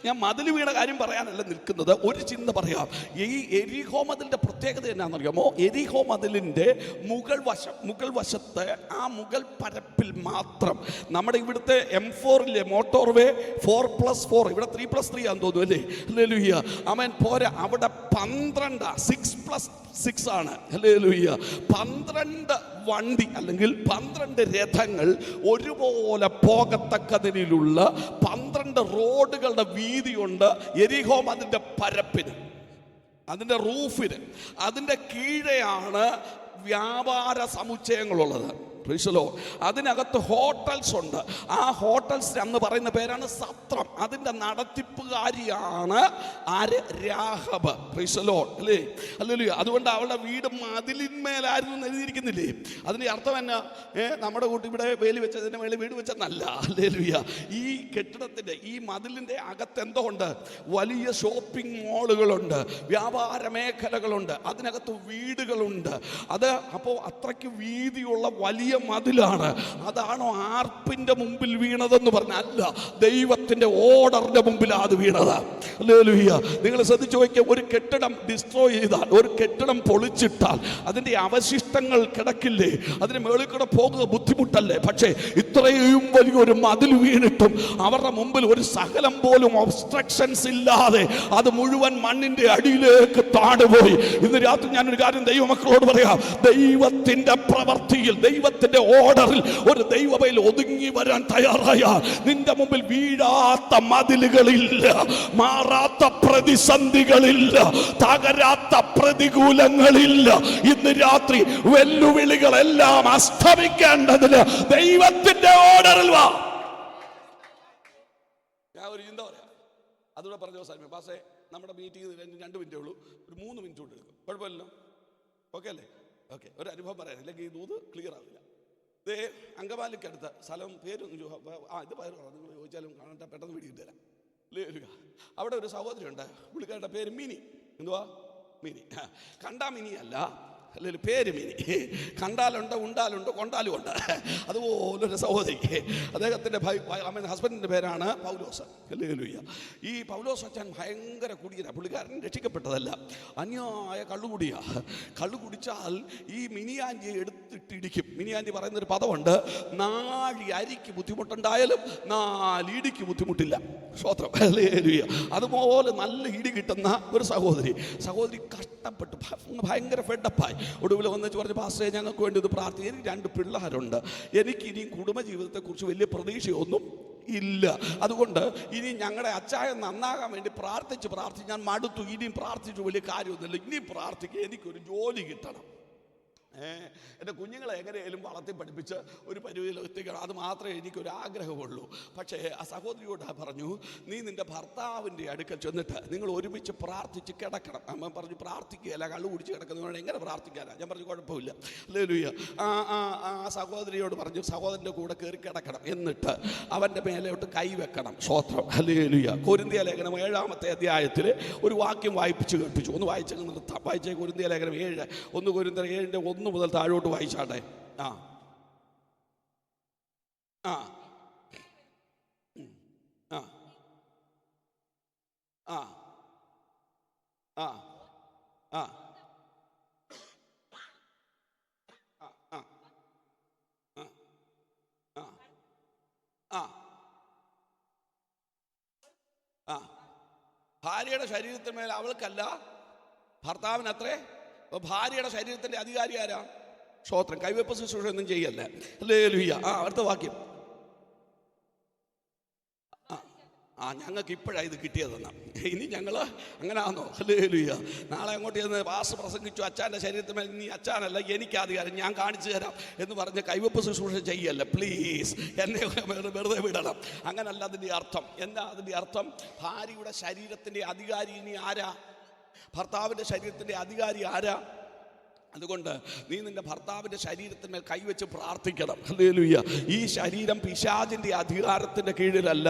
ഞാൻ മതിൽ വീണ കാര്യം പറയാനല്ല നിൽക്കുന്നത്, ഒരു ചിന്ത പറയാം. ഈ എരിഹോ മതിലിന്റെ പ്രത്യേകത എന്നാണെന്നറിയാമോ? എരിഹോ മതിലിന്റെ മുകൾ വശത്ത് ആ മുകൾ പരപ്പിൽ മാത്രം നമ്മുടെ ഇവിടുത്തെ M4 മോട്ടോർവേ 4+4, ഇവിടെ 3+3 ആണെന്ന് തോന്നുന്നു അല്ലേ? ഹല്ലേലൂയ. ആമേൻ. പോരാ, അവിടെ 12 6+6 ആണ്. ഹല്ലേലൂയ. 12 വണ്ടി അല്ലെങ്കിൽ 12 രഥങ്ങൾ ഒരുപോലെ പോകത്തക്കതിലുള്ള 12 റോഡുകളുടെ വീതിയുണ്ട് എരിഹോ അതിൻ്റെ പരപ്പിന്, അതിൻ്റെ റൂഫിന്. അതിൻ്റെ കീഴെയാണ് വ്യാപാര സമുച്ചയങ്ങളുള്ളത്. അതിനകത്ത് ഹോട്ടൽസ് ഉണ്ട്. ആ ഹോട്ടൽസ് എന്ന് പറയുന്ന പേരാണ് സത്രം. അതിൻ്റെ നടത്തിപ്പുകാരിയാണ് ആര്? രാഹബ്. അല്ലേ? അല്ലല്ലോ. അതുകൊണ്ട് അവളുടെ വീട് മതിലിന്മേലായിരുന്നു എന്ന് എഴുതിയിരിക്കുന്നില്ലേ? അതിൻ്റെ അർത്ഥം എന്നാ? നമ്മുടെ കൂട്ടി ഇവിടെ വേലി വെച്ചതിൻ്റെ മേളിൽ വീട് വെച്ചെന്നല്ല. അല്ലേലുയ്യ. ഈ കെട്ടിടത്തിൻ്റെ ഈ മതിലിൻ്റെ അകത്ത് എന്തോ ഉണ്ട്? വലിയ ഷോപ്പിംഗ് മോളുകളുണ്ട്, വ്യാപാര മേഖലകളുണ്ട്, അതിനകത്ത് വീടുകളുണ്ട്. അത് അപ്പോൾ അത്രയ്ക്ക് വീതിയുള്ള വലിയ മതിലാണ്. അതാണോ ആർപ്പിന്റെ മുമ്പിൽ വീണതെന്ന് പറഞ്ഞ? അല്ല, ദൈവത്തിന്റെ ഓർഡറിന്റെ മുമ്പിലാണ് അത് വീണത്. ഹല്ലേലൂയ. നിങ്ങൾ ശ്രദ്ധിച്ചു നോക്കിയാൽ, ഒരു കെട്ടിടം ഡിസ്ട്രോയ് ചെയ്താൽ, ഒരു കെട്ടിടം പൊളിച്ചിട്ടാൽ അതിന്റെ അവശിഷ്ടങ്ങൾ കിടക്കില്ലേ? അതിന് മേളിൽ കൂടെ പോകുക ബുദ്ധിമുട്ടല്ലേ? പക്ഷേ ഇത്രയും വലിയൊരു മതിൽ വീണിട്ടും അവരുടെ മുമ്പിൽ ഒരു സകലം പോലും ഒബ്സ്ട്രക്ഷൻസ് ഇല്ലാതെ അത് മുഴുവൻ മണ്ണിന്റെ അടിയിലേക്ക് താണുപോയി. ഇന്ന് രാത്രി ഞാനൊരു കാര്യം ദൈവമക്കളോട് പറയാം. ദൈവത്തിന്റെ പ്രവൃത്തിയിൽ, ദൈവത്തിന്റെ ഓർഡറിൽ ഒരു ദൈവവേല ഒതുങ്ങി വരാൻ തയ്യാറായാൽ നിന്റെ മുമ്പിൽ വീഴാത്ത മതിലുകളില്ല, മാറാത്ത പ്രതിസന്ധികളില്ല, തകരാത്ത പ്രതികൂലങ്ങളില്ല. ഇന്ന് രാത്രി വെല്ലുവിളികളെല്ലാം അസ്തമിക്കേണ്ടതിന് ദൈവത്തിന്റെ ഓർഡറിൽ വാ. ഞാൻ ഒരു ചിന്ത പറയാം, അതുകൂടെ പറഞ്ഞു സാർ. പാസേ, നമ്മുടെ മീറ്റിംഗ് 2 മിനിറ്റേ ഉള്ളൂ, ഒരു 3 മിനിറ്റ് കൊണ്ട് എടുക്കും. കുഴപ്പമില്ലല്ലോ? ഓക്കെ അല്ലേ? ഓക്കെ. ഒരു അനുഭവം പറയാൻ, അല്ലെങ്കിൽ ഈ ദൂത് ക്ലിയർ ആവില്ല. ഇത് അങ്കമാലിക്കടുത്ത സ്ഥലം പേരൊന്നും ഇത് പേര് നിങ്ങൾ ചോദിച്ചാലും കാണാൻ പെട്ടെന്ന് പിടിയിട്ട് തരാം. അവിടെ ഒരു സഹോദരി ഉണ്ട്. പുള്ളിക്കാരുടെ പേര് മിനി. എന്തുവാ? മിനി. കണ്ടാ മിനി അല്ല, അല്ലെങ്കിൽ പേര് മിനി. കണ്ടാലുണ്ട്, ഉണ്ടാലുണ്ട്, കൊണ്ടാലും ഉണ്ട്. അതുപോലൊരു സഹോദരി. അദ്ദേഹത്തിൻ്റെ ഹസ്ബൻഡിൻ്റെ പേരാണ് പൗലോസ്. ഹല്ലേലൂയ. ഈ പൗലോസ് അച്ഛൻ ഭയങ്കര കുടിയനാണ്. പുള്ളിക്കാരൻ രക്ഷിക്കപ്പെട്ടതല്ല, അന്യായ കള്ളുകുടിയാ. കള്ളു കുടിച്ചാൽ ഈ മിനിയാൻറ്റിയെ എടുത്തിട്ടിടിക്കും. മിനിയാൻറ്റി പറയുന്നൊരു പദമുണ്ട്, 4 അരിക്ക് ബുദ്ധിമുട്ടുണ്ടായാലും 4 ഇടിക്ക് ബുദ്ധിമുട്ടില്ല. സ്തോത്രം. ഹല്ലേലൂയ. അതുപോലെ നല്ല ഇടി കിട്ടുന്ന ഒരു സഹോദരി. കഷ്ടപ്പെട്ടു ഭയങ്കര ഫെഡപ്പായി. ഒടുവിൽ വന്നിട്ട് പറഞ്ഞു, പാസ്റ്ററെ ഞങ്ങൾക്ക് വേണ്ടി ഇത് പ്രാർത്ഥിക്കും. എനിക്ക് 2 പിള്ളേരുണ്ട്, എനിക്ക് ഇനിയും കുടുംബജീവിതത്തെക്കുറിച്ച് വലിയ പ്രതീക്ഷയൊന്നും ഇല്ല. അതുകൊണ്ട് ഇനി ഞങ്ങളുടെ അച്ചായൻ നന്നാകാൻ വേണ്ടി പ്രാർത്ഥിച്ച് ഞാൻ മടുത്തു. ഇനിയും പ്രാർത്ഥിച്ചു വലിയ കാര്യമൊന്നുമില്ല, ഇനിയും പ്രാർത്ഥിക്കുക, എനിക്കൊരു ജോലി കിട്ടണം. എൻ്റെ കുഞ്ഞുങ്ങളെ എങ്ങനെയായാലും വളർത്തി പഠിപ്പിച്ച് ഒരു പരിധിയിൽ എത്തിക്കണം, അത് മാത്രമേ എനിക്കൊരു ആഗ്രഹമുള്ളൂ. പക്ഷേ ആ സഹോദരിയോട് പറഞ്ഞു, നീ നിൻ്റെ ഭർത്താവിൻ്റെ അടുക്കൽ ചെന്നിട്ട് നിങ്ങൾ ഒരുമിച്ച് പ്രാർത്ഥിച്ച് കിടക്കണം. അമ്മ പറഞ്ഞു, പ്രാർത്ഥിക്കുകയല്ല, കള്ളു കുടിച്ച് കിടക്കുന്നവരോട് എങ്ങനെ പ്രാർത്ഥിക്കാനാണ്? ഞാൻ പറഞ്ഞു, കുഴപ്പമില്ല. ഹല്ലേലൂയ. ആ സഹോദരിയോട് പറഞ്ഞു, സഹോദരൻ്റെ കൂടെ കയറി കിടക്കണം, എന്നിട്ട് അവൻ്റെ മേലോട്ട് കൈവെക്കണം. സ്തോത്രം. ഹല്ലേലൂയ. കൊരിന്ത്യ ലേഖനം 7-ാമത്തെ അധ്യായത്തിൽ ഒരു വാക്യം വായിപ്പിച്ച് കേൾപ്പിച്ചു. ഒന്ന് വായിച്ചങ്ങ് നിർത്താം. വായിച്ചേ. കൊരിന്ത്യ ലേഖനം 7, 1 കൊരിന്ത്യർ 7-ന്റെ 1 മുതൽ താഴോട്ട് വായിച്ചാട്ടെ. ആ ആ ആ ആ ആ ആ ഭാര്യയുടെ ശരീരത്തിന്മേൽ അവൾക്കല്ല, ഭർത്താവിനത്രേ. ഭാര്യയുടെ ശരീരത്തിന്റെ അധികാരി ആരാ? സ്തോത്രം. കൈവെപ്പ് ശുശ്രൂഷ ഒന്നും ചെയ്യല്ലേ. ഹല്ലേലൂയ. അടുത്ത വാക്യം. ഞങ്ങൾക്ക് ഇപ്പോഴാണ് ഇത് കിട്ടിയതെന്ന്. ഇനി ഞങ്ങൾ അങ്ങനെ ആണോ? ഹല്ലേലൂയ. നാളെ അങ്ങോട്ട് ചെന്ന് പാസ് പ്രസംഗിച്ചു, അച്ചാൻ്റെ ശരീരത്തിൽ ഇനി അച്ചാനല്ല എനിക്ക് അധികാരം, ഞാൻ കാണിച്ചു തരാം എന്ന് പറഞ്ഞ് കൈവപ്പ് ശുശ്രൂഷ ചെയ്യല്ല. പ്ലീസ്, എന്നെ വെറുതെ വിടണം. അങ്ങനല്ല അതിൻ്റെ അർത്ഥം. എന്താ അതിൻ്റെ അർത്ഥം? ഭാര്യയുടെ ശരീരത്തിൻ്റെ അധികാരി ഇനി ആരാ? ഭർത്താവിൻ്റെ ശരീരത്തിൻ്റെ അധികാരി ആരാ? അതുകൊണ്ട് നീ നിന്റെ ഭർത്താവിൻ്റെ ശരീരത്തിന്മേൽ കൈവച്ച് പ്രാർത്ഥിക്കണം. ഹല്ലേലൂയ. ഈ ശരീരം പിശാചിൻ്റെ അധികാരത്തിൻ്റെ കീഴിലല്ല,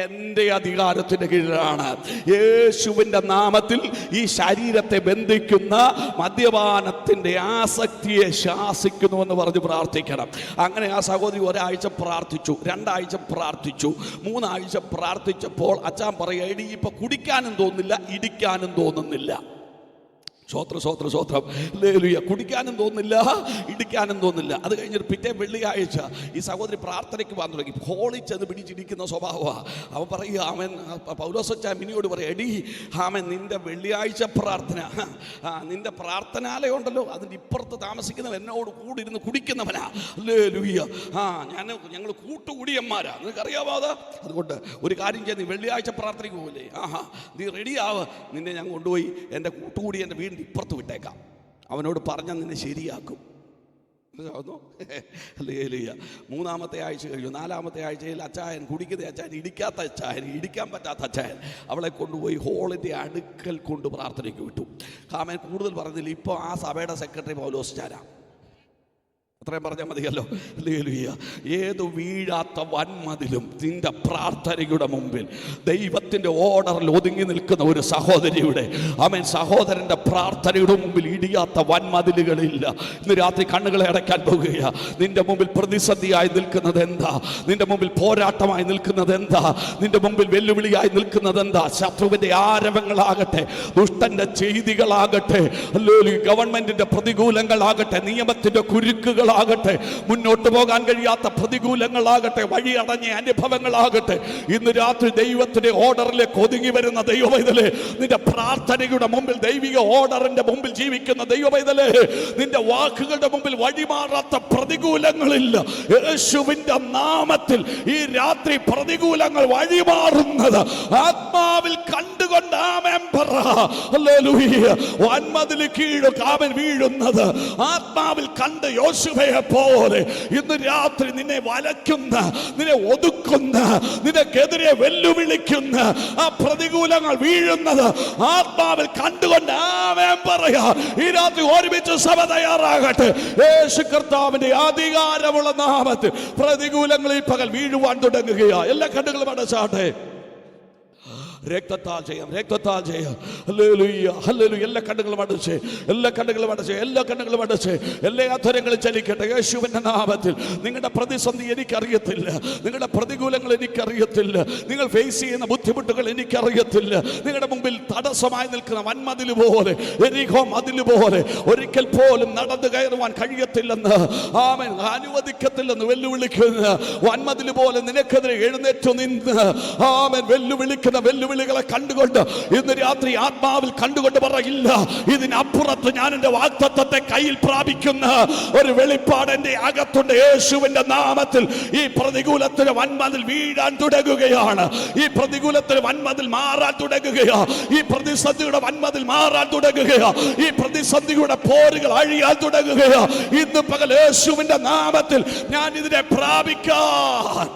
എൻ്റെ അധികാരത്തിൻ്റെ കീഴിലാണ്. യേശുവിൻ്റെ നാമത്തിൽ ഈ ശരീരത്തെ ബന്ധിക്കുന്ന മദ്യപാനത്തിൻ്റെ ആസക്തിയെ ശാസിക്കുന്നുവെന്ന് പറഞ്ഞ് പ്രാർത്ഥിക്കണം. അങ്ങനെ ആ സഹോദരി ഒരാഴ്ച പ്രാർത്ഥിച്ചു, 2 ആഴ്ച പ്രാർത്ഥിച്ചു, 3 ആഴ്ച പ്രാർത്ഥിച്ചപ്പോൾ അച്ചാൻ പറയുക, എടി ഇപ്പം കുടിക്കാനും തോന്നുന്നില്ല, ഇടിക്കാനും തോന്നുന്നില്ല. സ്വോത്രം. ഹല്ലേലൂയ. കുടിക്കാനും തോന്നില്ല, ഇടിക്കാനും തോന്നില്ല. അത് കഴിഞ്ഞൊരു പിറ്റേ വെള്ളിയാഴ്ച ഈ സഹോദരി പ്രാർത്ഥനയ്ക്ക് വന്നു തുടങ്ങി. ഹോളിൽ ചെന്ന് പിടിച്ചിരിക്കുന്ന സ്വഭാവമാണ്. അവൻ പറയുക, അവൻ പൗലോസച്ചാൻ മിനിയോട് പറയുക, എടി ആമൻ നിന്റെ വെള്ളിയാഴ്ച പ്രാർത്ഥന, നിന്റെ പ്രാർത്ഥനാലയം ഉണ്ടല്ലോ, അതിൻ്റെ ഇപ്പുറത്ത് താമസിക്കുന്നവൻ എന്നോട് കൂടി ഇരുന്ന് കുടിക്കുന്നവനാ. ഹല്ലേലൂയ. ഞങ്ങൾ കൂട്ടുകുടിയന്മാരാ, നിനക്കറിയാവോ അത്? അതുകൊണ്ട് ഒരു കാര്യം ചെയ്ത്, നീ വെള്ളിയാഴ്ച പ്രാർത്ഥനയ്ക്ക് പോകില്ലേ? നീ റെഡിയാവ്, നിന്നെ ഞാൻ കൊണ്ടുപോയി എൻ്റെ കൂട്ടുകൂടി എൻ്റെ വീടിൻ്റെ ഇപ്പുറത്ത് വിട്ടേക്കാം. അവനോട് പറഞ്ഞാൽ നിന്നെ ശരിയാക്കും. ഹല്ലേലൂയ. 3-ാമത്തെ ആഴ്ച കഴിഞ്ഞു. 4-ാമത്തെ ആഴ്ചയിൽ അച്ചായൻ, കുടിക്കുന്ന അച്ചായൻ, ഇടിക്കാത്ത അച്ചായൻ, ഇടിക്കാൻ പറ്റാത്ത അച്ചായൻ, അവളെ കൊണ്ടുപോയി ഹോളിൻ്റെ അടുക്കൽ കൊണ്ട് പ്രാർത്ഥനയ്ക്ക് വിട്ടു. കാമൻ കൂടുതൽ പറഞ്ഞില്ല. ഇപ്പോൾ ആ സഭയുടെ സെക്രട്ടറി പൗലോസ്ചാനാ. അത്രയും പറഞ്ഞാൽ മതിയല്ലോ. ഹല്ലേലൂയ. ഏതു വീഴാത്ത വൻമതിലും നിന്റെ പ്രാർത്ഥനയുടെ മുമ്പിൽ ദൈവത്തിൻ്റെ ഓർഡറിൽ ഒതുങ്ങി നിൽക്കുന്ന ഒരു സഹോദരിയുടെ, ആമേൻ, സഹോദരൻ്റെ പ്രാർത്ഥനയുടെ മുമ്പിൽ ഇടിയാത്ത വൻമതിലുകളില്ല. ഇന്ന് രാത്രി കണ്ണുകളെ അടയ്ക്കാൻ പോകുക. നിന്റെ മുമ്പിൽ പ്രതിസന്ധിയായി നിൽക്കുന്നത് എന്താ? നിന്റെ മുമ്പിൽ പോരാട്ടമായി നിൽക്കുന്നത് എന്താ? നിന്റെ മുമ്പിൽ വെല്ലുവിളിയായി നിൽക്കുന്നത് എന്താ? ശത്രുവിൻ്റെ ആരവങ്ങളാകട്ടെ, ദുഷ്ടന്റെ ചെയ്തികളാകട്ടെ, ഹല്ലേലൂയ, ഗവൺമെന്റിന്റെ പ്രതികൂലങ്ങളാകട്ടെ, നിയമത്തിന്റെ കുരുക്കുകൾ ആകട്ടെ, മുന്നോട്ട് പോകാൻ കഴിയാത്ത പ്രതികൂലങ്ങളാകട്ടെ, വഴിയടഞ്ഞ അനുഭവങ്ങളാകട്ടെ, ഇന്ന് രാത്രി ദൈവത്തിന്റെ ഓർഡറിലേക്ക് ഒതുങ്ങി വരുന്ന ദൈവപൈതലേ, നിന്റെ പ്രാർത്ഥനയുടെ മുമ്പിൽ, ദൈവിക ഓർഡറിന്റെ മുമ്പിൽ ജീവിക്കുന്ന ദൈവപൈതലേ, നിന്റെ വാക്കുകളുടെ മുമ്പിൽ വഴിമാറാത്ത പ്രതികൂലങ്ങളില്ല. യേശുവിന്റെ നാമത്തിൽ ഈ രാത്രി പ്രതികൂലങ്ങൾ വഴിമാറുന്നത് ആത്മാവിൽ കണ്ടുകൊണ്ട് ആമേൻ പറ. ഹല്ലേലൂയ. വൻമതിൽ കീഴ് കാമൻ വീഴുന്നത് ആത്മാവിൽ കണ്ട് യോശുവ പോലെ ഇന്ന് രാത്രി നിന്നെ വലയ്ക്കുന്ന, നിന്നെ ഒതുക്കുന്ന, നിനക്കെതിരെ വെല്ലുവിളിക്കുന്ന ആ പ്രതികൂലങ്ങൾ വീഴുന്നത് ആത്മാവിൽ കണ്ടുകൊണ്ട് ആമേൻ പറയാ. ഈ രാത്രി ഒരുമിച്ച് സഭ തയ്യാറാകട്ടെ. യേശു കർത്താവിന്റെ അധികാരമുള്ള നാമത്തിൽ പ്രതികൂലങ്ങളിൽ പകൽ വീഴുവാൻ തുടങ്ങുകയാ. എല്ലാ കണ്ണുകളും അടച്ചാട്ടെ. രക്തത്താൽ ചെയ്യാം. ഹല്ലേലൂയ. ഹല്ലേലൂയ. എല്ലാ കണ്ണുകളും അടച്ച്, എല്ലാ അധരങ്ങളും ചലിക്കട്ടെ. യേശുവിന്റെ നാമത്തിൽ നിങ്ങളുടെ പ്രതിസന്ധി എനിക്കറിയത്തില്ല, നിങ്ങളുടെ പ്രതികൂലങ്ങൾ എനിക്കറിയത്തില്ല, നിങ്ങൾ ഫേസ് ചെയ്യുന്ന ബുദ്ധിമുട്ടുകൾ എനിക്കറിയത്തില്ല. നിങ്ങളുടെ മുമ്പിൽ തടസ്സമായി നിൽക്കുന്ന വൻമതിൽ പോലെ, എരിഹോ മതിൽ പോലെ ഒരിക്കൽ പോലും നടന്നു കയറുവാൻ കഴിയത്തില്ലെന്ന്, ആമേൻ, അനുവദിക്കത്തില്ലെന്ന് വെല്ലുവിളിക്കുന്ന വൻമതിൽ പോലെ നിനക്കെതിരെ എഴുന്നേറ്റ് നിന്ന്, ആമേൻ, വെല്ലുവിളിക്കുന്ന വെല്ലുവിളികളെ കണ്ടുകൊണ്ട് ഇന്ന് രാത്രി ആത്മാവിൽ കണ്ടുകൊണ്ട് പറയില്ല, ഇതിനപ്പുറത്ത് ഞാൻ എൻ്റെ വാഗ്ദത്തത്തെ കയ്യിൽ പ്രാപിക്കുന്ന ഒരു വെളിപ്പാട് എൻ്റെ അകത്തുണ്ട്. യേശുവിന്റെ നാമത്തിൽ ഈ പ്രതികൂലത്തിന് വൻമതിൽ വീഴാൻ തുടങ്ങുകയാണ്. ഈ പ്രതികൂലത്തിന് വൻമതിൽ മാറാൻ തുടങ്ങുകയാണ്. ഈ പ്രതിസന്ധിയുടെ വൻമതിൽ മാറാൻ തുടങ്ങുകയാണ്. ഈ പ്രതിസന്ധിയുടെ പോരുകൾ അഴിയാൻ തുടങ്ങുകയാണ്. ഇന്ന് പകൽ യേശുവിന്റെ നാമത്തിൽ ഞാൻ ഇതിനെ പ്രാപിക്കാൻ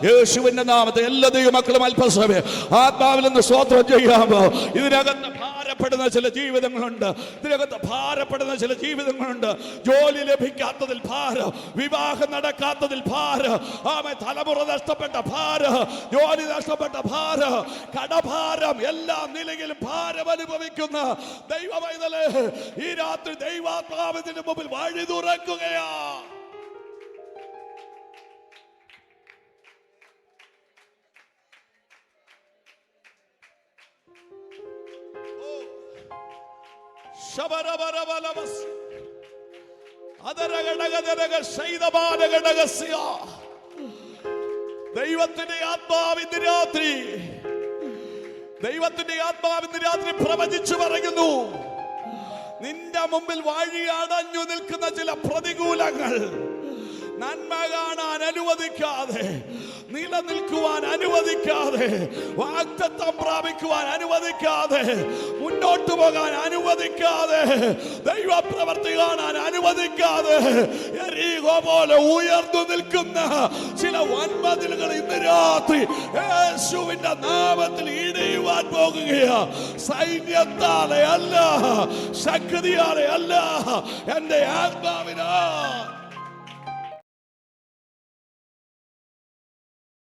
യേശുവിന്റെ നാമത്തെ എല്ലാ ദൈവമക്കളും അല്പസമയം ആത്മാവിൽ നിന്ന് സ്തോത്രം ചെയ്യാമോ? ഇതിനകത്ത് ഭാരപ്പെടുന്ന ചില ജീവിതങ്ങളുണ്ട്. ജോലി ലഭിക്കാത്തതിൽ ഭാരം, വിവാഹം നടക്കാത്തതിൽ ഭാരം, തലമുറ നഷ്ടപ്പെട്ട ഭാരം, ജോലി നഷ്ടപ്പെട്ട ഭാരം, കടഭാരം, എല്ലാ നിലയിലും ഭാരം അനുഭവിക്കുന്ന ദൈവമൈതലേ, ഈ രാത്രി ദൈവാത്മാവിന്റെ മുമ്പിൽ വഴി തുറക്കുകയാ. ദൈവത്തിന്റെ ആത്മാവിന്റെ രാത്രി പ്രവചിച്ചു പറയുന്നു, നിന്റെ മുമ്പിൽ വഴി അടഞ്ഞു നിൽക്കുന്ന ചില പ്രതികൂലങ്ങൾ നന്മ കാണാൻ അനുവദിക്കാതെ, നിലനിൽക്കുവാൻ അനുവദിക്കാതെ, വാഗ്ദത്തം പ്രാപിക്കുവാൻ അനുവദിക്കാതെ, മുന്നോട്ട് പോകാൻ അനുവദിക്കാതെ, ദൈവപ്രവൃത്തി കാണാൻ അനുവദിക്കാതെ യെരിഹോ പോലെ ഉയർന്നു നിൽക്കുന്ന ചില വൻമതിലുകൾ ഇന്ന് രാത്രി യേശുവിന്റെ നാമത്തിൽ ഇടിയുവാൻ പോകുകയാ. സൈന്യത്താലെ അല്ല, ശക്തിയാലെ അല്ല, എന്റെ ആത്മാവിനാ